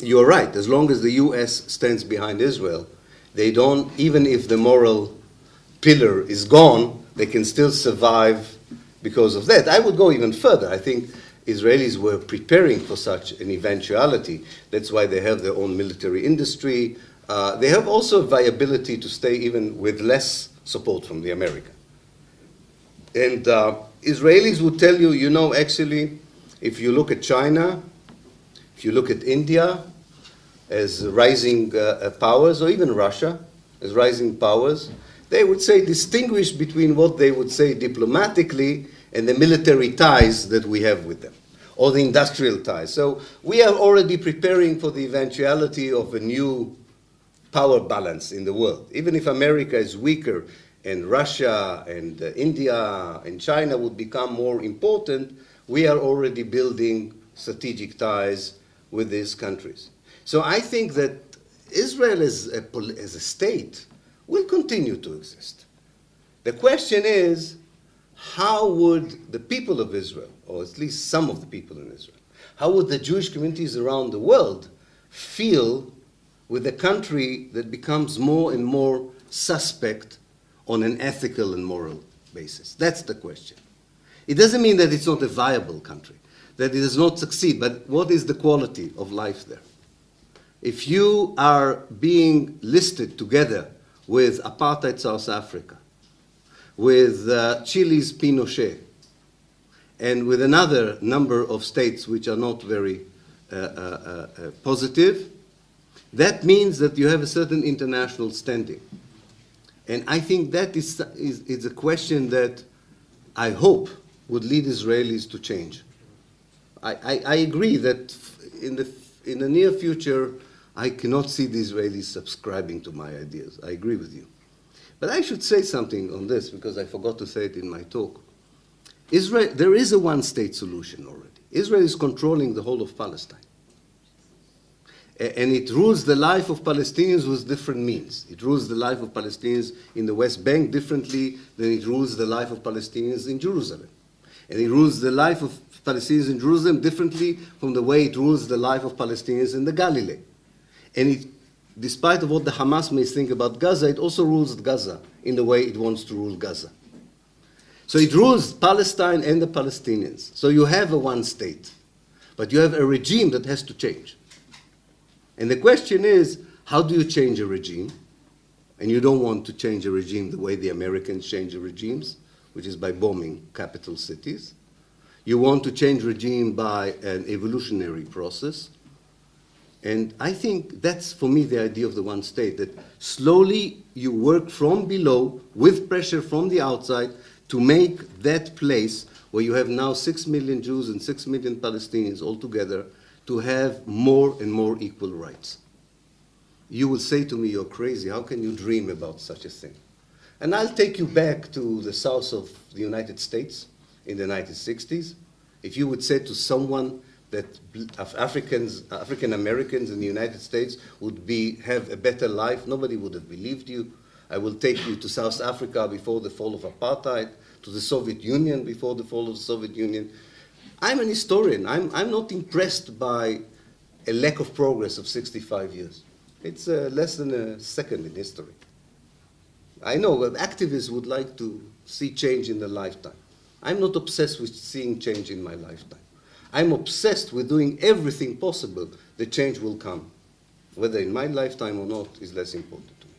you're right. As long as the US stands behind Israel, they don't, even if the moral pillar is gone, they can still survive because of that. I would go even further. I think Israelis were preparing for such an eventuality. That's why they have their own military industry. They have also viability to stay even with less support from the American. And Israelis would tell you, you know, actually, if you look at China, if you look at India as rising powers, or even Russia as rising powers, they would say distinguish between what they would say diplomatically and the military ties that we have with them, or the industrial ties. So we are already preparing for the eventuality of a new power balance in the world. Even if America is weaker and Russia and India and China would become more important, we are already building strategic ties with these countries. So I think that Israel as a state will continue to exist. The question is, how would the people of Israel, or at least some of the people in Israel, how would the Jewish communities around the world feel with a country that becomes more and more suspect on an ethical and moral basis? That's the question. It doesn't mean that it's not a viable country, that it does not succeed, but what is the quality of life there? If you are being listed together with apartheid South Africa, with Chile's Pinochet, and with another number of states which are not very positive, that means that you have a certain international standing. And I think that is a question that I hope would lead Israelis to change. I agree that in the near future, I cannot see the Israelis subscribing to my ideas. I agree with you. But I should say something on this, because I forgot to say it in my talk. There is a one-state solution already. Israel is controlling the whole of Palestine. And it rules the life of Palestinians with different means. It rules the life of Palestinians in the West Bank differently than it rules the life of Palestinians in Jerusalem. And it rules the life of Palestinians in Jerusalem differently from the way it rules the life of Palestinians in the Galilee. And despite of what the Hamas may think about Gaza, it also rules Gaza in the way it wants to rule Gaza. So it rules Palestine and the Palestinians. So you have a one state, but you have a regime that has to change. And the question is, how do you change a regime? And you don't want to change a regime the way the Americans change the regimes, which is by bombing capital cities. You want to change regime by an evolutionary process. And I think that's, for me, the idea of the one state, that slowly you work from below with pressure from the outside to make that place where you have now 6 million Jews and 6 million Palestinians all together to have more and more equal rights. You will say to me, you're crazy. How can you dream about such a thing? And I'll take you back to the south of the United States in the 1960s. If you would say to someone that African Americans in the United States would have a better life, nobody would have believed you. I will take you to South Africa before the fall of apartheid, to the Soviet Union before the fall of the Soviet Union. I'm an historian. I'm not impressed by a lack of progress of 65 years. It's less than a second in history. I know that activists would like to see change in their lifetime. I'm not obsessed with seeing change in my lifetime. I'm obsessed with doing everything possible that change will come. Whether in my lifetime or not is less important to me.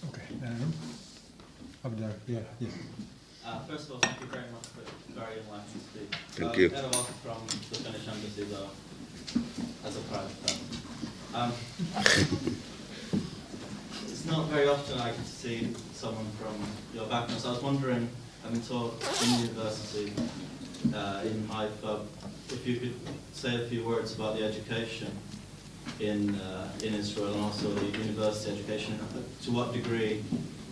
Okay. Up there. Yeah. First of all, thank you very much for a very enlightening speech. Thank you. Ever from the Finnish embassy, though, as a private person. It's not very often I get to see someone from your background, so I was wondering, having taught in university in Haifa, if you could say a few words about the education in Israel and also the university education. To what degree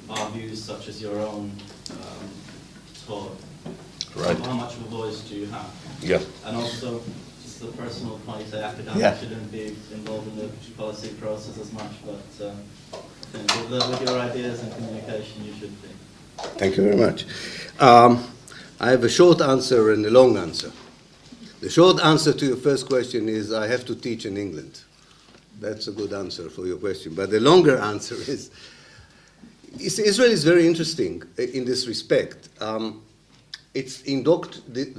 are views such as your own taught? Right. How much of a voice do you have? Yeah. And also, just the personal point, you say academics shouldn't be involved in the policy process as much, but with your ideas and communication, you should be. Thank you very much. I have a short answer and a long answer. The short answer to your first question is I have to teach in England. That's a good answer for your question. But the longer answer is, Israel is very interesting in this respect. The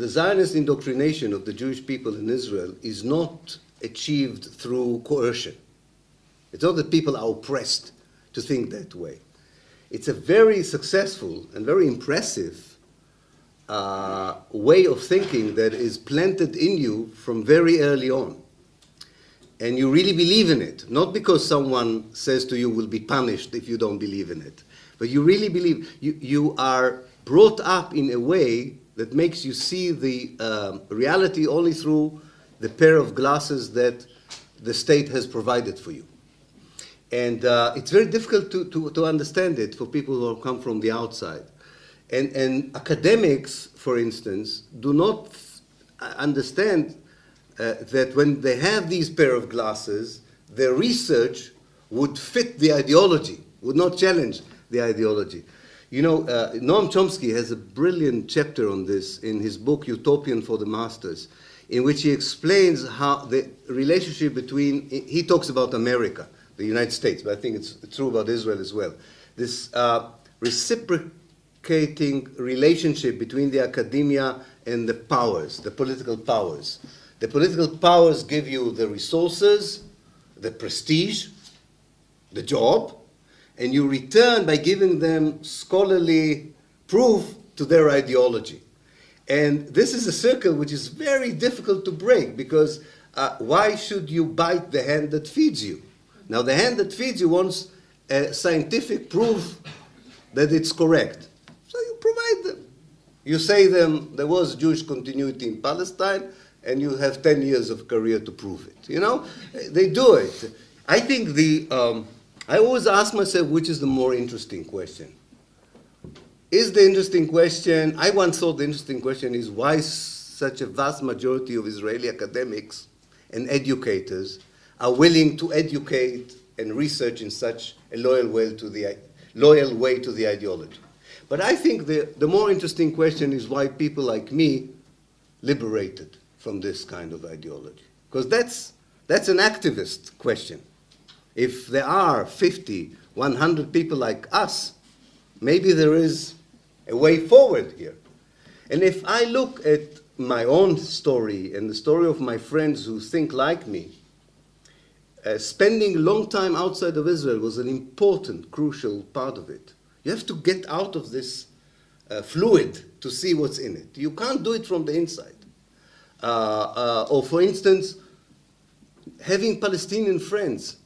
Zionist indoctrination of the Jewish people in Israel is not achieved through coercion. It's not that people are oppressed to think that way. It's a very successful and very impressive way of thinking that is planted in you from very early on. And you really believe in it, not because someone says to you will be punished if you don't believe in it, but you really believe. You are brought up in a way that makes you see the reality only through the pair of glasses that the state has provided for you. And it's very difficult to understand it for people who come from the outside. And academics, for instance, do not understand that when they have these pair of glasses, their research would fit the ideology, would not challenge the ideology. You know, Noam Chomsky has a brilliant chapter on this in his book, Utopian for the Masters, in which he explains how the relationship between, he talks about America, the United States, but I think it's true about Israel as well. This reciprocal complicating relationship between the academia and the powers, the political powers. The political powers give you the resources, the prestige, the job, and you return by giving them scholarly proof to their ideology. And this is a circle which is very difficult to break, because why should you bite the hand that feeds you? Now, the hand that feeds you wants scientific proof that it's correct. So you provide them. You say them, there was Jewish continuity in Palestine, and you have 10 years of career to prove it. You know, they do it. I think I always ask myself, which is the more interesting question? Is the interesting question, I once thought the interesting question is, why such a vast majority of Israeli academics and educators are willing to educate and research in such a loyal way to the ideology. But I think the more interesting question is why people like me liberated from this kind of ideology. Because that's an activist question. If there are 50, 100 people like us, maybe there is a way forward here. And if I look at my own story and the story of my friends who think like me, spending a long time outside of Israel was an important, crucial part of it. You have to get out of this fluid to see what's in it. You can't do it from the inside. Or for instance, having Palestinian friends,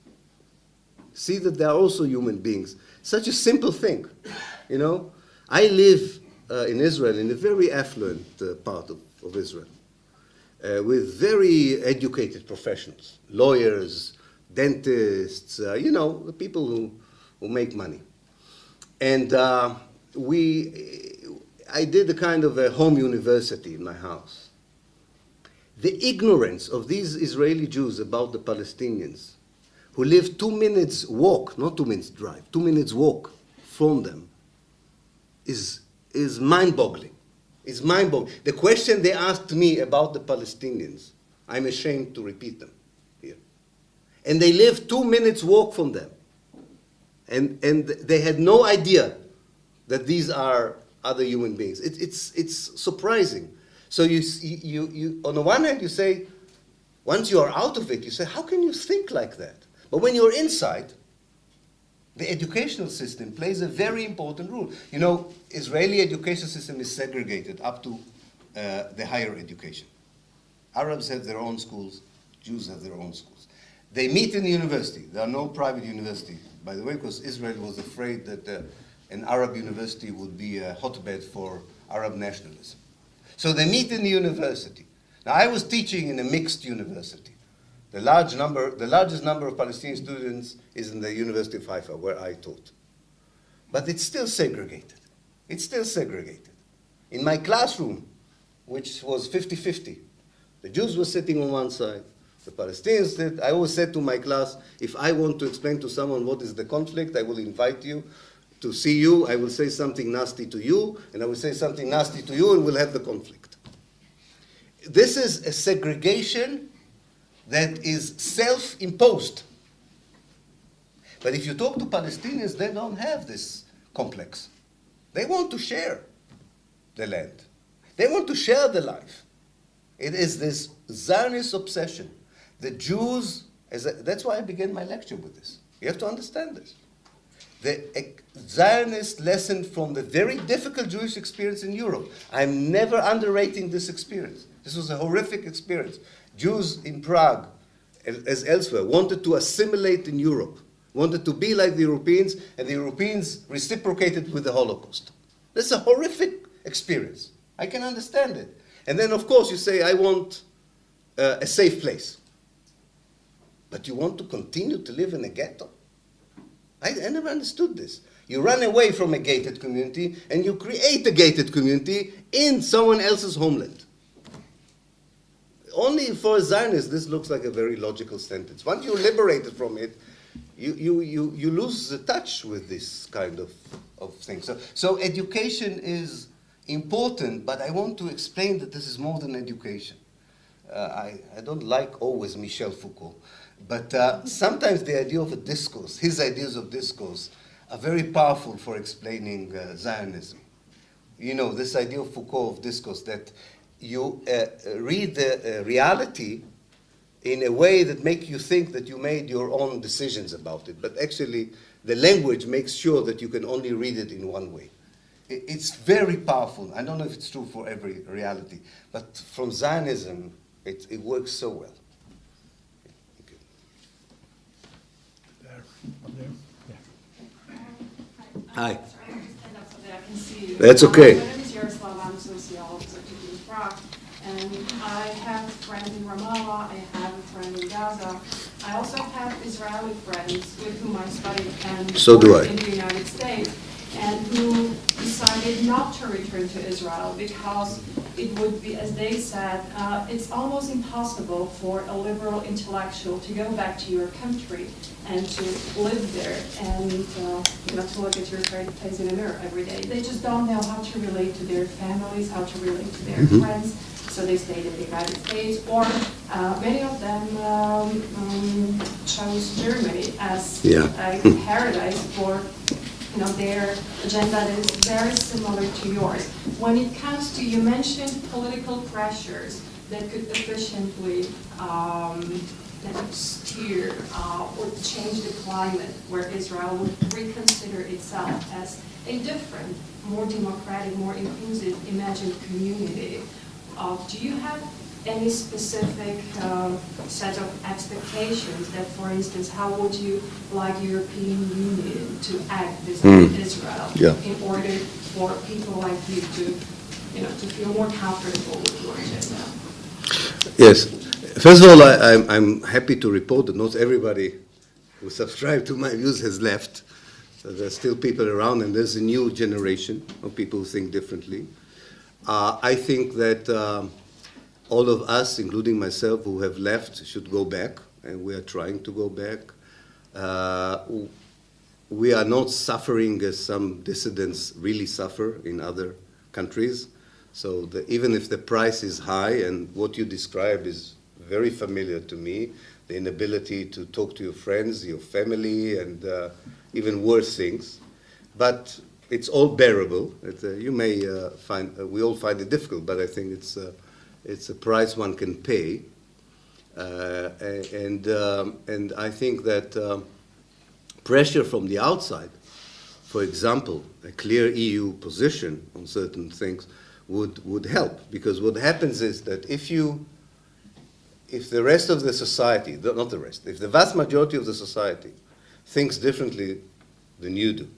see that they are also human beings. Such a simple thing, you know. I live in Israel, in a very affluent part of Israel, with very educated professionals, lawyers, dentists, you know, the people who make money. And I did a kind of a home university in my house. The ignorance of these Israeli Jews about the Palestinians, who live 2 minutes walk, not 2 minutes drive, 2 minutes walk from them, is mind-boggling. It's mind-boggling. The question they asked me about the Palestinians, I'm ashamed to repeat them here. And they live 2 minutes walk from them. And they had no idea that these are other human beings. It's surprising. So you on the one hand, you say, once you are out of it, you say, how can you think like that? But when you're inside, the educational system plays a very important role. You know, Israeli education system is segregated up to the higher education. Arabs have their own schools, Jews have their own schools. They meet in the university. There are no private universities, by the way, because Israel was afraid that an Arab university would be a hotbed for Arab nationalism. So they meet in the university. Now, I was teaching in a mixed university. The largest number of Palestinian students is in the University of Haifa, where I taught. But it's still segregated. It's still segregated. In my classroom, which was 50-50, the Jews were sitting on one side, the Palestinians did. I always said to my class, if I want to explain to someone what is the conflict, I will invite you to see you. I will say something nasty to you, and I will say something nasty to you, and we'll have the conflict. This is a segregation that is self-imposed. But if you talk to Palestinians, they don't have this complex. They want to share the land. They want to share the life. It is this Zionist obsession. The Jews, that's why I began my lecture with this. You have to understand this. The Zionist lesson from the very difficult Jewish experience in Europe. I'm never underrating this experience. This was a horrific experience. Jews in Prague, as elsewhere, wanted to assimilate in Europe, wanted to be like the Europeans, and the Europeans reciprocated with the Holocaust. This is a horrific experience. I can understand it. And then, of course, you say, I want a safe place. But you want to continue to live in a ghetto? I never understood this. You run away from a gated community, and you create a gated community in someone else's homeland. Only for a Zionist, this looks like a very logical sentence. Once you're liberated from it, you lose the touch with this kind of thing. So education is important, but I want to explain that this is more than education. I don't like always Michel Foucault, but sometimes the idea of a discourse, his ideas of discourse, are very powerful for explaining Zionism. you know, this idea of Foucault of discourse, that you read the reality in a way that makes you think that you made your own decisions about it. But actually, the language makes sure that you can only read it in one way. It's very powerful. I don't know if it's true for every reality, but from Zionism, it works so well. Okay. There, up there. Yeah. Hi. Sorry, I have to stand up so that I can see you. That's okay. My name is Yaroslav. I'm a sociologist in Prague. And I have a friend in Ramallah. I have a friend in Gaza. I also have Israeli friends with whom I studied and So do worked I. in the United States, and who decided not to return to Israel because it would be, as they said, it's almost impossible for a liberal intellectual to go back to your country and to live there and you know, to look at your face in a mirror every day. They just don't know how to relate to their families, how to relate to their friends. So they stayed in the United States, or many of them chose Germany as a paradise for, you know, their agenda that is very similar to yours. When it comes to, you mentioned political pressures that could efficiently steer or change the climate where Israel would reconsider itself as a different, more democratic, more inclusive, imagined community. Do you have any specific set of expectations that, for instance, how would you like European Union to act vis-a-vis Israel in order for people like you to, you know, to feel more comfortable with your agenda? Yes. First of all, I'm happy to report that not everybody who subscribed to my views has left. So there's still people around, and there's a new generation of people who think differently. I think that all of us, including myself, who have left, should go back, and we are trying to go back. We are not suffering as some dissidents really suffer in other countries. So even if the price is high, and what you describe is very familiar to me, the inability to talk to your friends, your family, and even worse things. But it's all bearable. You may find, we all find it difficult, but I think it's a price one can pay. And I think that pressure from the outside, for example, a clear EU position on certain things would help. Because what happens is that if the rest of the society, not the rest, if the vast majority of the society thinks differently than you do,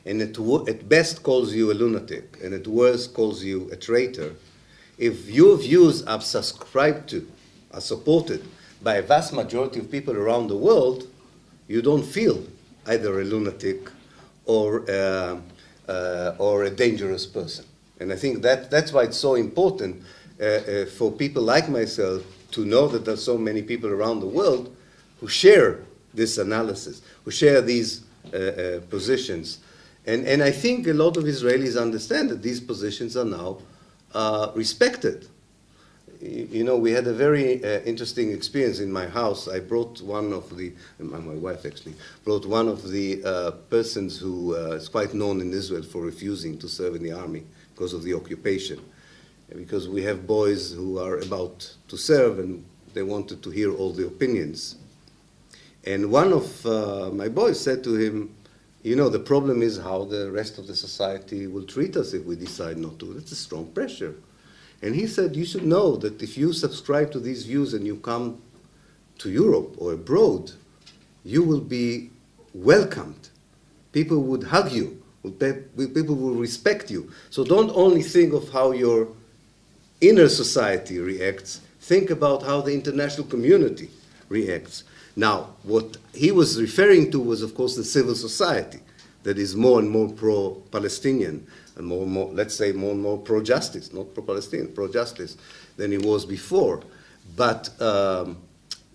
and at best calls you a lunatic, and at worst calls you a traitor, if your views are subscribed to, are supported by a vast majority of people around the world, you don't feel either a lunatic or a dangerous person. And I think that's why it's so important for people like myself to know that there are so many people around the world who share this analysis, who share these positions. And I think a lot of Israelis understand that these positions are now respected. You know, we had a very interesting experience in my house. I brought one of the, my wife actually, brought one of the persons who is quite known in Israel for refusing to serve in the army because of the occupation. Because we have boys who are about to serve and they wanted to hear all the opinions. And one of my boys said to him, you know, the problem is how the rest of the society will treat us if we decide not to. That's a strong pressure. And he said, you should know that if you subscribe to these views and you come to Europe or abroad, you will be welcomed. People would hug you. People will respect you. So don't only think of how your inner society reacts. Think about how the international community reacts. Now, what he was referring to was, of course, the civil society that is more and more pro-Palestinian and more, let's say, more and more pro-justice, not pro-Palestinian, pro-justice than it was before. But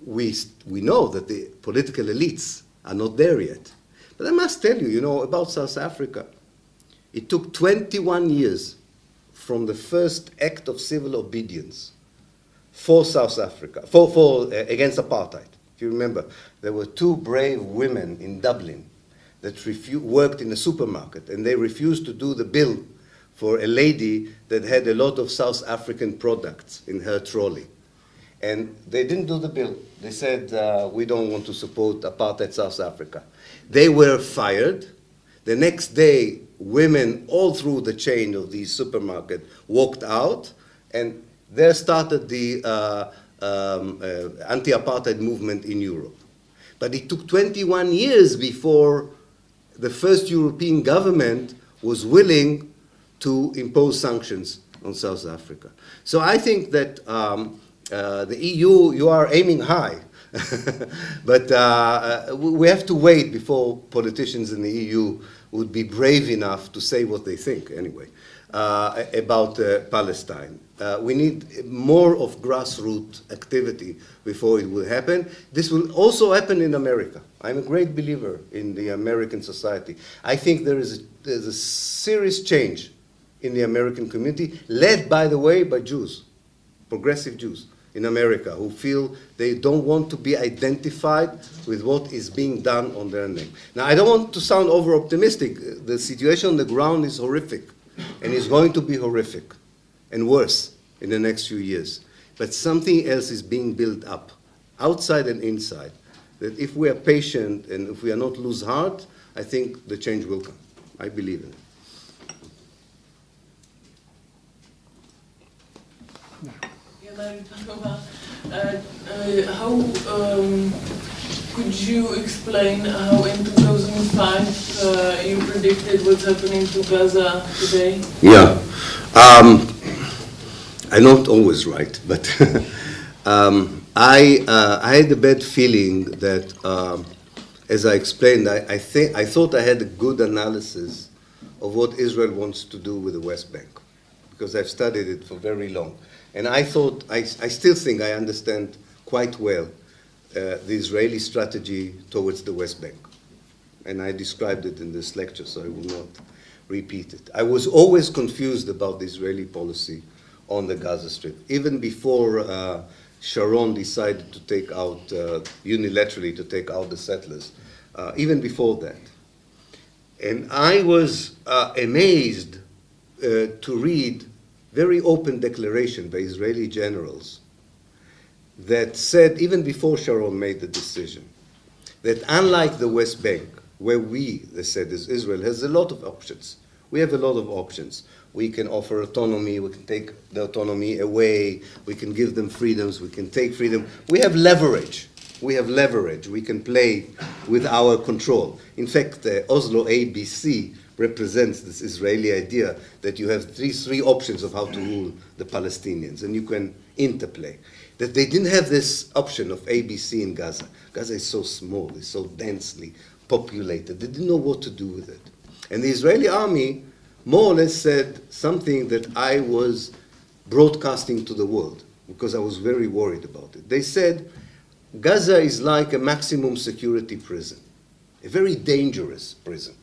we know that the political elites are not there yet. But I must tell you, you know, about South Africa. It took 21 years from the first act of civil obedience for South Africa, against apartheid. If you remember, there were two brave women in Dublin that worked in a supermarket, and they refused to do the bill for a lady that had a lot of South African products in her trolley. And they didn't do the bill. They said, we don't want to support apartheid South Africa. They were fired. The next day, women all through the chain of the supermarket walked out, and there started the anti-apartheid movement in Europe. But it took 21 years before the first European government was willing to impose sanctions on South Africa. So I think that the EU, you are aiming high, but we have to wait before politicians in the EU would be brave enough to say what they think, anyway, about Palestine. We need more of grassroots activity before it will happen. This will also happen in America. I'm a great believer in the American society. I think there's a serious change in the American community, led, by the way, by Jews, progressive Jews in America, who feel they don't want to be identified with what is being done on their name. Now, I don't want to sound over-optimistic. The situation on the ground is horrific, and is going to be horrific and worse in the next few years. But something else is being built up, outside and inside, that if we are patient and if we are not lose heart, I think the change will come. I believe in it. How could you explain how in 2005 you predicted what's happening to Gaza today? Yeah, I'm not always right, but I had a bad feeling that, as I explained, I thought I had a good analysis of what Israel wants to do with the West Bank, because I've studied it for very long. And I thought, I still think I understand quite well the Israeli strategy towards the West Bank. And I described it in this lecture, so I will not repeat it. I was always confused about the Israeli policy on the Gaza Strip, even before Sharon decided to take out, unilaterally to take out the settlers, even before that. And I was amazed to read very open declaration by Israeli generals that said, even before Sharon made the decision, that unlike the West Bank, where they said, Israel has a lot of options. We have a lot of options. We can offer autonomy, we can take the autonomy away, we can give them freedoms, we can take freedom. We have leverage. We have leverage. We can play with our control. In fact, the Oslo ABC represents this Israeli idea that you have three options of how to rule the Palestinians, and you can interplay. That they didn't have this option of ABC in Gaza. Gaza is so small, it's so densely populated. They didn't know what to do with it. And the Israeli army more or less said something that I was broadcasting to the world, because I was very worried about it. They said, Gaza is like a maximum security prison, a very dangerous prison.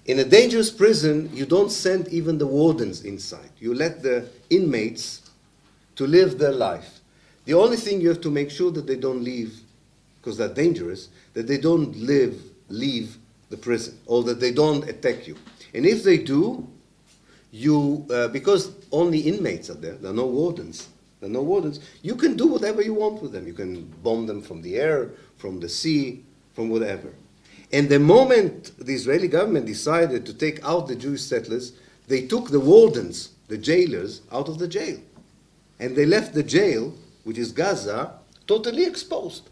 In a dangerous prison, you don't send even the wardens inside. You let the inmates to live their life. The only thing you have to make sure that they don't leave, because they're dangerous, that they don't leave the prison, or that they don't attack you. And if they do, because only inmates are there are no wardens. There are no wardens. You can do whatever you want with them. You can bomb them from the air, from the sea, from whatever. And the moment the Israeli government decided to take out the Jewish settlers, they took the wardens, the jailers, out of the jail. And they left the jail, which is Gaza, totally exposed.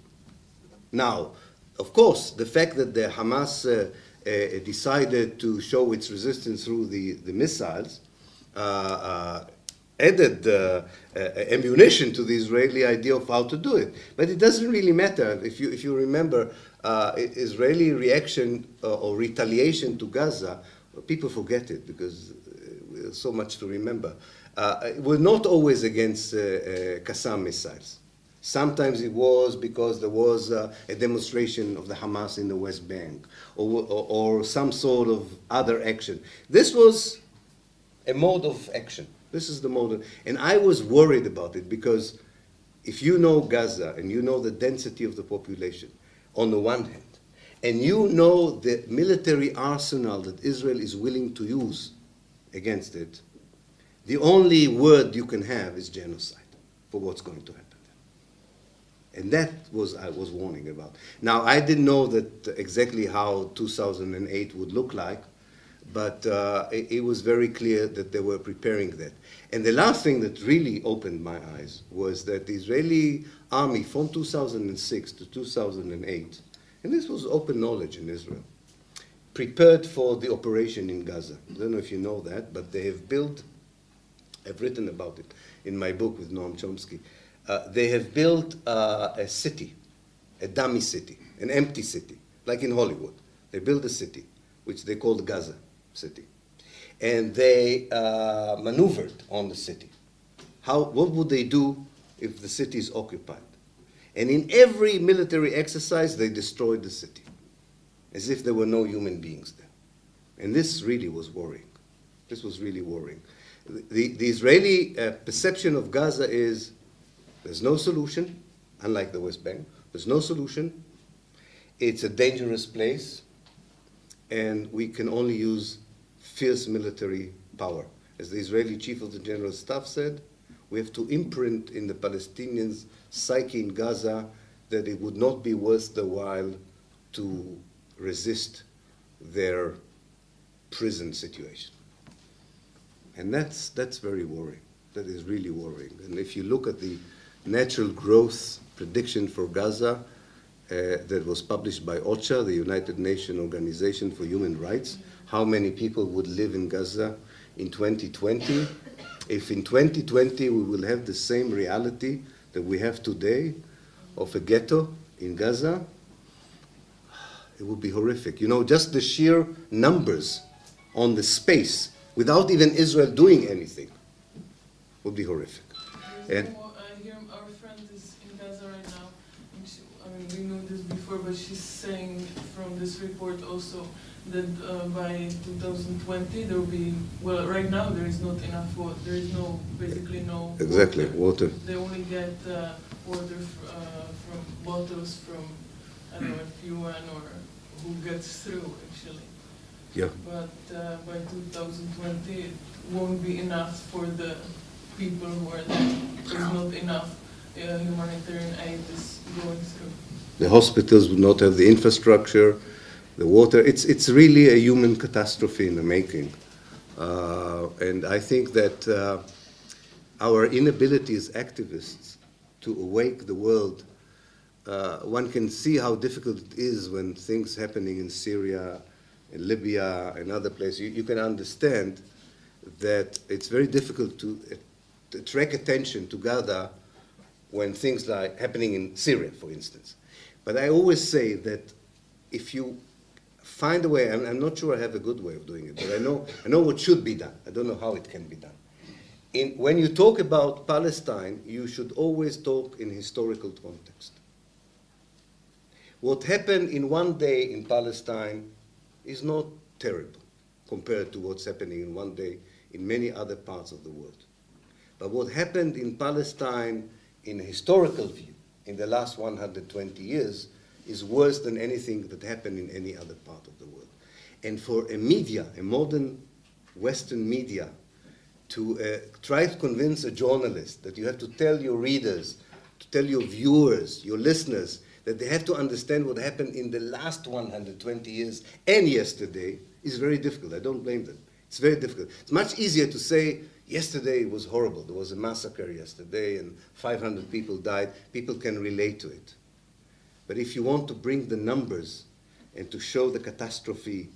Now, of course, the fact that the Hamas decided to show its resistance through the missiles added ammunition to the Israeli idea of how to do it. But it doesn't really matter. If you remember, Israeli reaction or retaliation to Gaza, people forget it because there's so much to remember. It was not always against Qassam missiles. Sometimes it was because there was a demonstration of the Hamas in the West Bank, or some sort of other action. This was a mode of action. This is the mode. And I was worried about it because if you know Gaza and you know the density of the population, on the one hand, and you know the military arsenal that Israel is willing to use against it, the only word you can have is genocide for what's going to happen. And that was I was warning about. Now, I didn't know that exactly how 2008 would look like, but it was very clear that they were preparing that. And the last thing that really opened my eyes was that the Israeli army from 2006 to 2008, and this was open knowledge in Israel, prepared for the operation in Gaza. I don't know if you know that, but they have built, I've written about it in my book with Noam Chomsky, they have built a city, a dummy city, an empty city, like in Hollywood. They built a city, which they called Gaza City. And they maneuvered on the city. What would they do if the city is occupied? And in every military exercise, they destroyed the city, as if there were no human beings there. And this really was worrying. This was really worrying. The Israeli perception of Gaza is there's no solution, unlike the West Bank. There's no solution. It's a dangerous place, and we can only use fierce military power. As the Israeli chief of the general staff said, we have to imprint in the Palestinians' psyche in Gaza that it would not be worth the while to resist their prison situation. And that's very worrying. That is really worrying. And if you look at the natural growth prediction for Gaza that was published by OCHA, the United Nations Organization for Human Rights, how many people would live in Gaza in 2020. If in 2020 we will have the same reality that we have today of a ghetto in Gaza, it would be horrific. You know, just the sheer numbers on the space, without even Israel doing anything, would be horrific. And our friend is in Gaza right now, and we knew this before, but she's saying from this report also that by 2020 there will be, well, right now there is not enough water. There is basically no exactly water. They only get water from bottles from, I don't know, if UN or who gets through actually. Yeah. But by 2020 it won't be enough for the people who are there. There's not enough humanitarian aid is going through. The hospitals would not have the infrastructure, the water. It's really a human catastrophe in the making. And I think that our inability as activists to awake the world, one can see how difficult it is when things happening in Syria, in Libya, and other places. You can understand that it's very difficult to attract attention to Gaza when things like happening in Syria, for instance. But I always say that if you find a way, I'm not sure I have a good way of doing it, but I know what should be done. I don't know how it can be done. When you talk about Palestine, you should always talk in historical context. What happened in one day in Palestine is not terrible compared to what's happening in one day in many other parts of the world. But what happened in Palestine in a historical view in the last 120 years is worse than anything that happened in any other part of the world. And for a media, a modern Western media, to try to convince a journalist that you have to tell your readers, to tell your viewers, your listeners, that they have to understand what happened in the last 120 years and yesterday is very difficult. I don't blame them. It's very difficult. It's much easier to say, yesterday was horrible. There was a massacre yesterday and 500 people died. People can relate to it. But if you want to bring the numbers and to show the catastrophe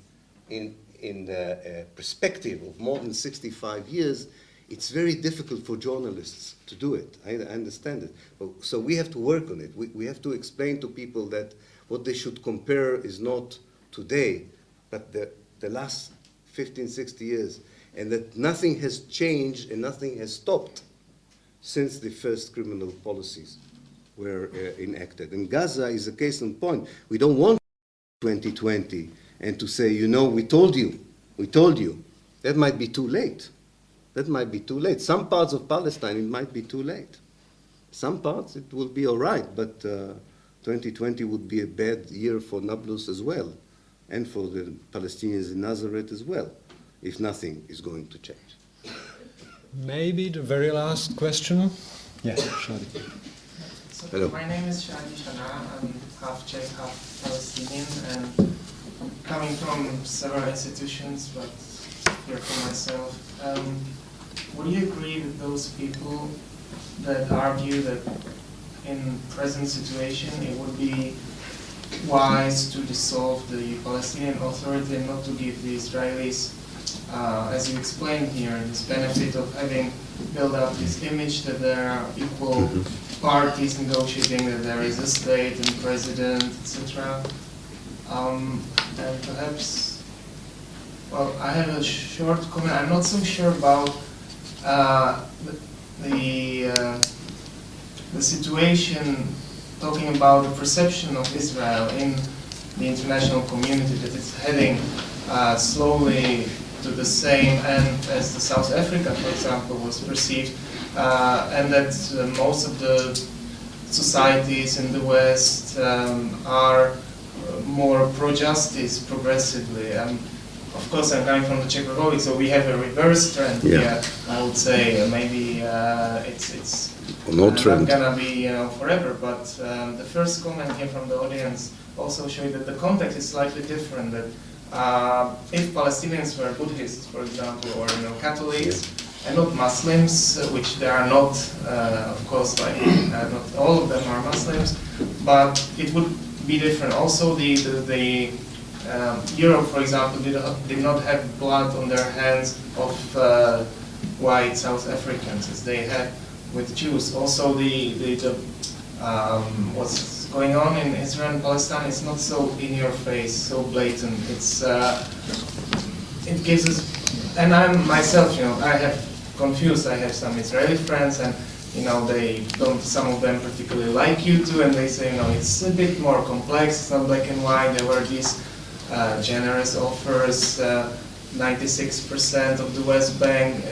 in the perspective of more than 65 years, it's very difficult for journalists to do it. I understand it. So we have to work on it. We have to explain to people that what they should compare is not today, but the last 15, 60 years, and that nothing has changed and nothing has stopped since the first criminal policies were enacted. And Gaza is a case in point. We don't want 2020 and to say, you know, we told you. That might be too late. That might be too late. Some parts of Palestine, it might be too late. Some parts, it will be all right, but 2020 would be a bad year for Nablus as well, and for the Palestinians in Nazareth as well. if nothing is going to change. Maybe the very last question. Yes, Shadi. So Hello. my name is Shadi Shana. I'm half Czech, half Palestinian, and coming from several institutions, but here for myself. Would you agree with those people that argue that in present situation it would be wise to dissolve the Palestinian Authority and not to give the Israelis, as you explained here, this benefit of having built up this image that there are equal parties negotiating, that there is a state and president, etc. And perhaps, well, I have a short comment. I'm not so sure about the situation, talking about the perception of Israel in the international community, that it's heading slowly to the same end as the South Africa, for example, was perceived, and that most of the societies in the West are more pro-justice progressively. Of course, I'm coming from the Czech Republic, so we have a reverse trend here. I would say maybe it's not gonna be forever. But the first comment here from the audience also showed that the context is slightly different. That if Palestinians were Buddhists, for example, or Catholics, and not Muslims, which they are not, of course, like not all of them are Muslims, but it would be different. Also, Europe, for example, did not have blood on their hands of white South Africans as they had with Jews. Also, what's going on in Israel and Palestine is not so in your face, so blatant. It gives us, and I'm myself, I have confused. I have some Israeli friends, and they don't. Some of them particularly like you too, and they say, it's a bit more complex. It's not black and white. There were these generous offers, 96% of the West Bank,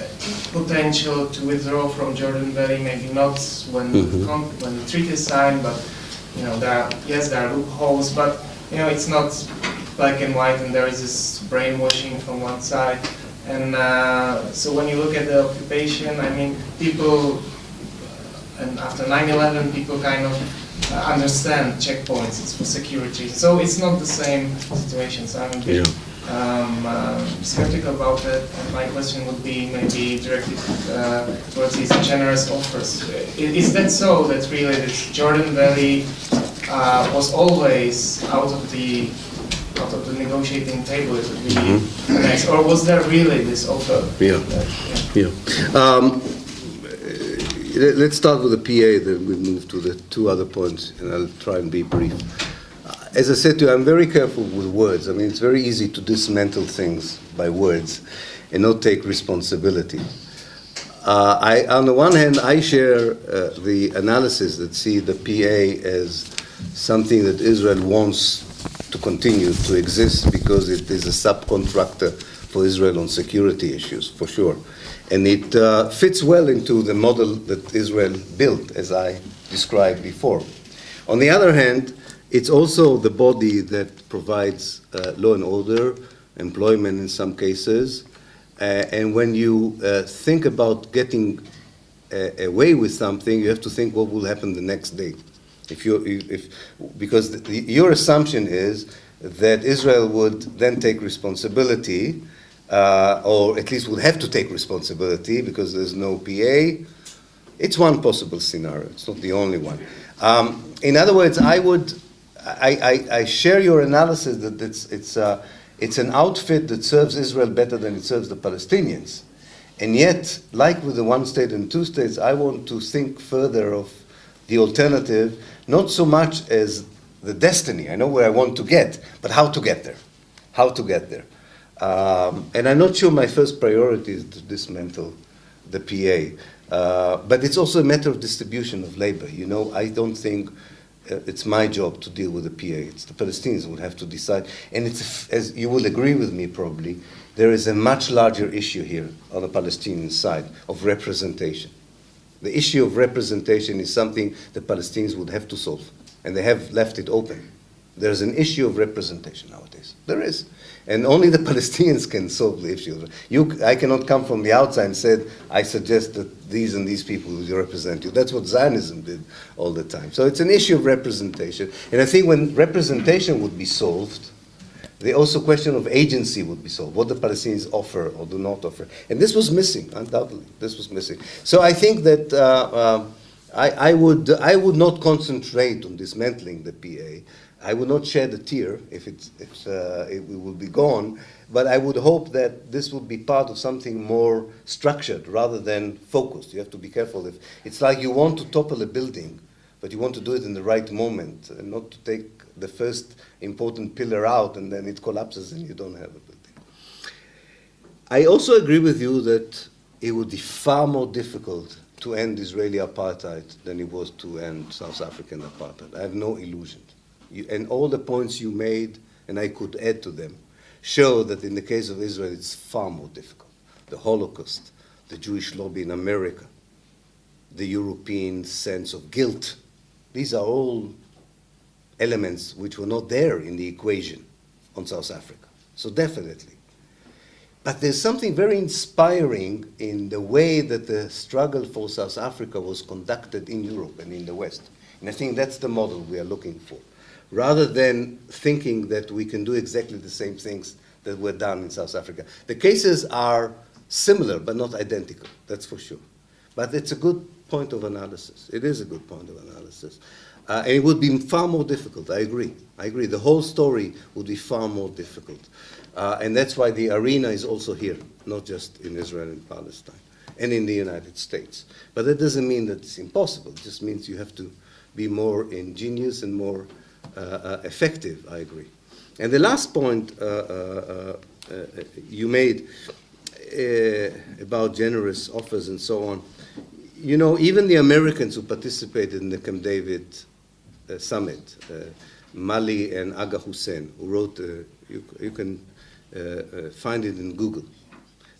potential to withdraw from Jordan Valley, maybe not when the treaty is signed, but there are loopholes, but it's not black and white, and there is this brainwashing from one side. And so when you look at the occupation, people, and after 9/11, people kind of understand checkpoints, it's for security. So it's not the same situation. So I'm a bit skeptical about that. And my question would be maybe directed towards these generous offers. Is that so, that really this Jordan Valley was always out of the negotiating table? It would be next, or was there really this offer? Let's start with the PA, then we move to the two other points, and I'll try and be brief. As I said to you, I'm very careful with words. It's very easy to dismantle things by words and not take responsibility. On the one hand, I share the analysis that see the PA as something that Israel wants to continue to exist because it is a subcontractor for Israel on security issues, for sure. And it fits well into the model that Israel built, as I described before. On the other hand, it's also the body that provides law and order, employment in some cases. And when you think about getting away with something, you have to think what will happen the next day. Because your assumption is that Israel would then take responsibility, or at least would have to take responsibility because there's no PA. It's one possible scenario. It's not the only one. In other words, I share your analysis that it's an outfit that serves Israel better than it serves the Palestinians. And yet, like with the one state and two states, I want to think further of the alternative, not so much as the destiny. I know where I want to get, but how to get there. How to get there. And I'm not sure my first priority is to dismantle the PA. But it's also a matter of distribution of labor. I don't think it's my job to deal with the PA. It's the Palestinians who would have to decide. And it's, as you will agree with me probably, there is a much larger issue here on the Palestinian side of representation. The issue of representation is something the Palestinians would have to solve. And they have left it open. There's an issue of representation nowadays. There is. And only the Palestinians can solve the issue. I cannot come from the outside and say, I suggest that these and these people will represent you. That's what Zionism did all the time. So it's an issue of representation. And I think when representation would be solved, the also question of agency would be solved, what the Palestinians offer or do not offer. And this was missing, undoubtedly. This was missing. So I think that I would not concentrate on dismantling the PA. I would not shed a tear if it will be gone, but I would hope that this would be part of something more structured rather than focused. You have to be careful. It's like you want to topple a building, but you want to do it in the right moment and not to take the first important pillar out and then it collapses and you don't have a building. I also agree with you that it would be far more difficult to end Israeli apartheid than it was to end South African apartheid. I have no illusion. And all the points you made, and I could add to them, show that in the case of Israel it's far more difficult. The Holocaust, the Jewish lobby in America, the European sense of guilt, these are all elements which were not there in the equation on South Africa. So definitely. But there's something very inspiring in the way that the struggle for South Africa was conducted in Europe and in the West. And I think that's the model we are looking for, rather than thinking that we can do exactly the same things that were done in South Africa. The cases are similar, but not identical, that's for sure. But it's a good point of analysis. It is a good point of analysis. And it would be far more difficult, I agree. I agree. The whole story would be far more difficult. And that's why the arena is also here, not just in Israel and Palestine, and in the United States. But that doesn't mean that it's impossible. It just means you have to be more ingenious and more effective, I agree. And the last point you made about generous offers and so on, you know, even the Americans who participated in the Camp David summit, Mali and Aga Hussein, who wrote, you can find it in Google.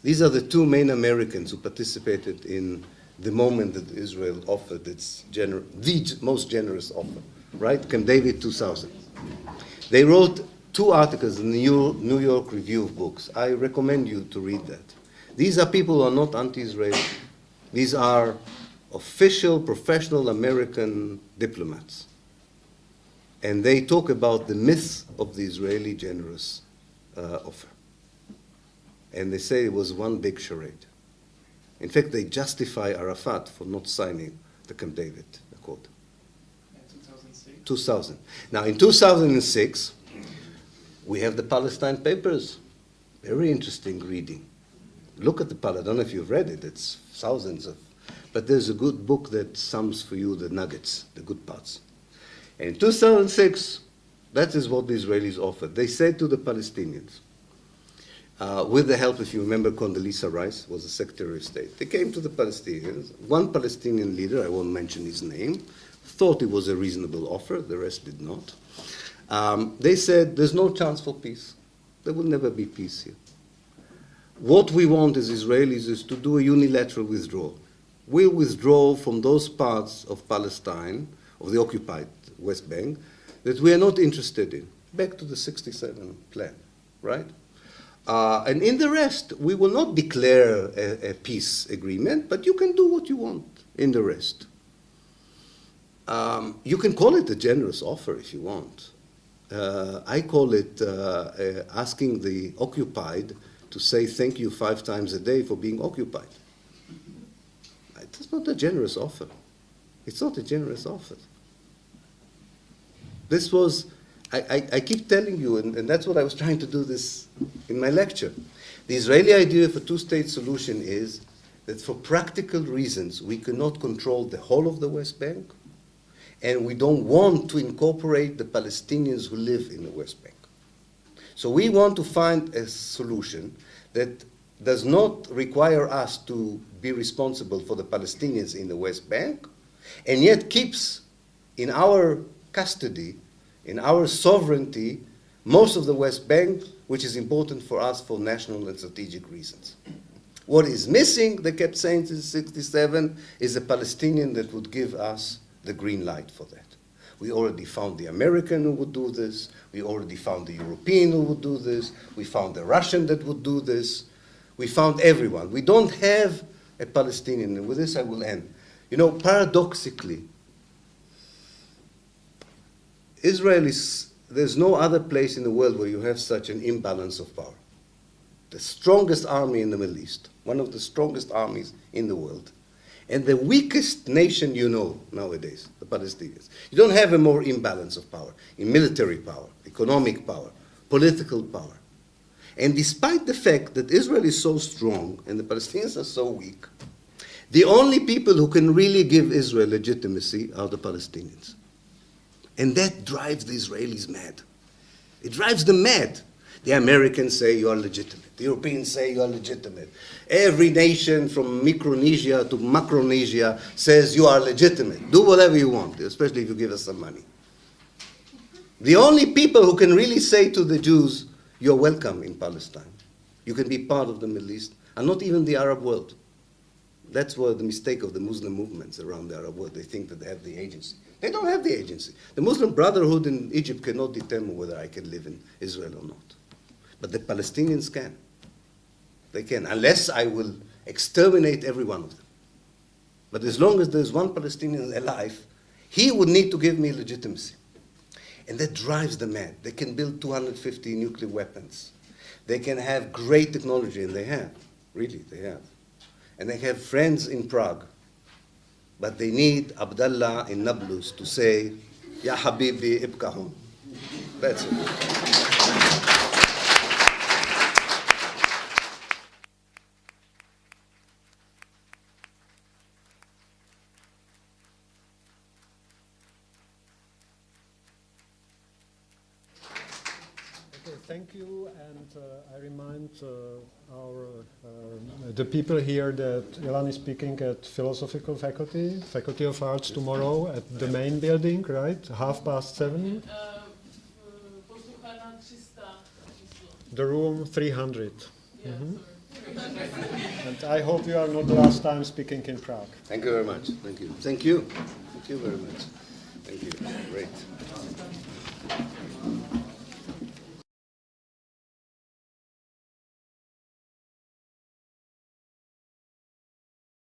These are the two main Americans who participated in the moment that Israel offered its the most generous offer, right? Camp David 2000. They wrote 2 articles in the New York Review of Books. I recommend you to read that. These are people who are not anti-Israeli. These are official, professional American diplomats. And they talk about the myth of the Israeli generous offer. And they say it was one big charade. In fact, they justify Arafat for not signing the Camp David Accord. 2000. Now, in 2006, we have the Palestine Papers. Very interesting reading. Look at the I don't know if you've read it. It's thousands of. But there's a good book that sums for you the nuggets, the good parts. And in 2006, that is what the Israelis offered. They said to the Palestinians, with the help, if you remember, Condoleezza Rice was the Secretary of State. They came to the Palestinians. One Palestinian leader, I won't mention his name, thought it was a reasonable offer. The rest did not. They said, there's no chance for peace. There will never be peace here. What we want as Israelis is to do a unilateral withdrawal. We'll withdraw from those parts of Palestine, of the occupied West Bank, that we are not interested in. Back to the 67 plan, right? And in the rest, we will not declare a peace agreement, but you can do what you want in the rest. You can call it a generous offer if you want. I call it asking the occupied to say thank you 5 times a day for being occupied. It's not a generous offer. It's not a generous offer. This was, I keep telling you, and that's what I was trying to do this in my lecture. The Israeli idea of a 2-state solution is that for practical reasons, we cannot control the whole of the West Bank, and we don't want to incorporate the Palestinians who live in the West Bank. So we want to find a solution that does not require us to be responsible for the Palestinians in the West Bank, and yet keeps in our custody, in our sovereignty, most of the West Bank, which is important for us for national and strategic reasons. What is missing, they kept saying since 1967, is a Palestinian that would give us the green light for that. We already found the American who would do this. We already found the European who would do this. We found the Russian that would do this. We found everyone. We don't have a Palestinian. And with this I will end. You know, paradoxically, Israel is, there's no other place in the world where you have such an imbalance of power. The strongest army in the Middle East, one of the strongest armies in the world, and the weakest nation you know nowadays, the Palestinians. You don't have a more imbalance of power in military power, economic power, political power. And despite the fact that Israel is so strong and the Palestinians are so weak, the only people who can really give Israel legitimacy are the Palestinians. And that drives the Israelis mad. It drives them mad. The Americans say you are legitimate. The Europeans say you are legitimate. Every nation from Micronesia to Macronesia says you are legitimate. Do whatever you want, especially if you give us some money. The only people who can really say to the Jews, you're welcome in Palestine. You can be part of the Middle East, and not even the Arab world. That's where the mistake of the Muslim movements around the Arab world. They think that they have the agency. They don't have the agency. The Muslim Brotherhood in Egypt cannot determine whether I can live in Israel or not. But the Palestinians can. They can, unless I will exterminate every one of them. But as long as there's one Palestinian alive, he would need to give me legitimacy. And that drives them mad. They can build 250 nuclear weapons. They can have great technology, and they have. Really, they have. And they have friends in Prague. But they need Abdullah in Nablus to say, Ya Habibi ibqa hun. That's it. Thank you, and I remind the people here that Ilan is speaking at Philosophical Faculty of Arts tomorrow at the main building, right? 7:30. The room 300. Yeah, And I hope you are not the last time speaking in Prague. Thank you very much. Thank you. Thank you. Thank you very much. Thank you. Great.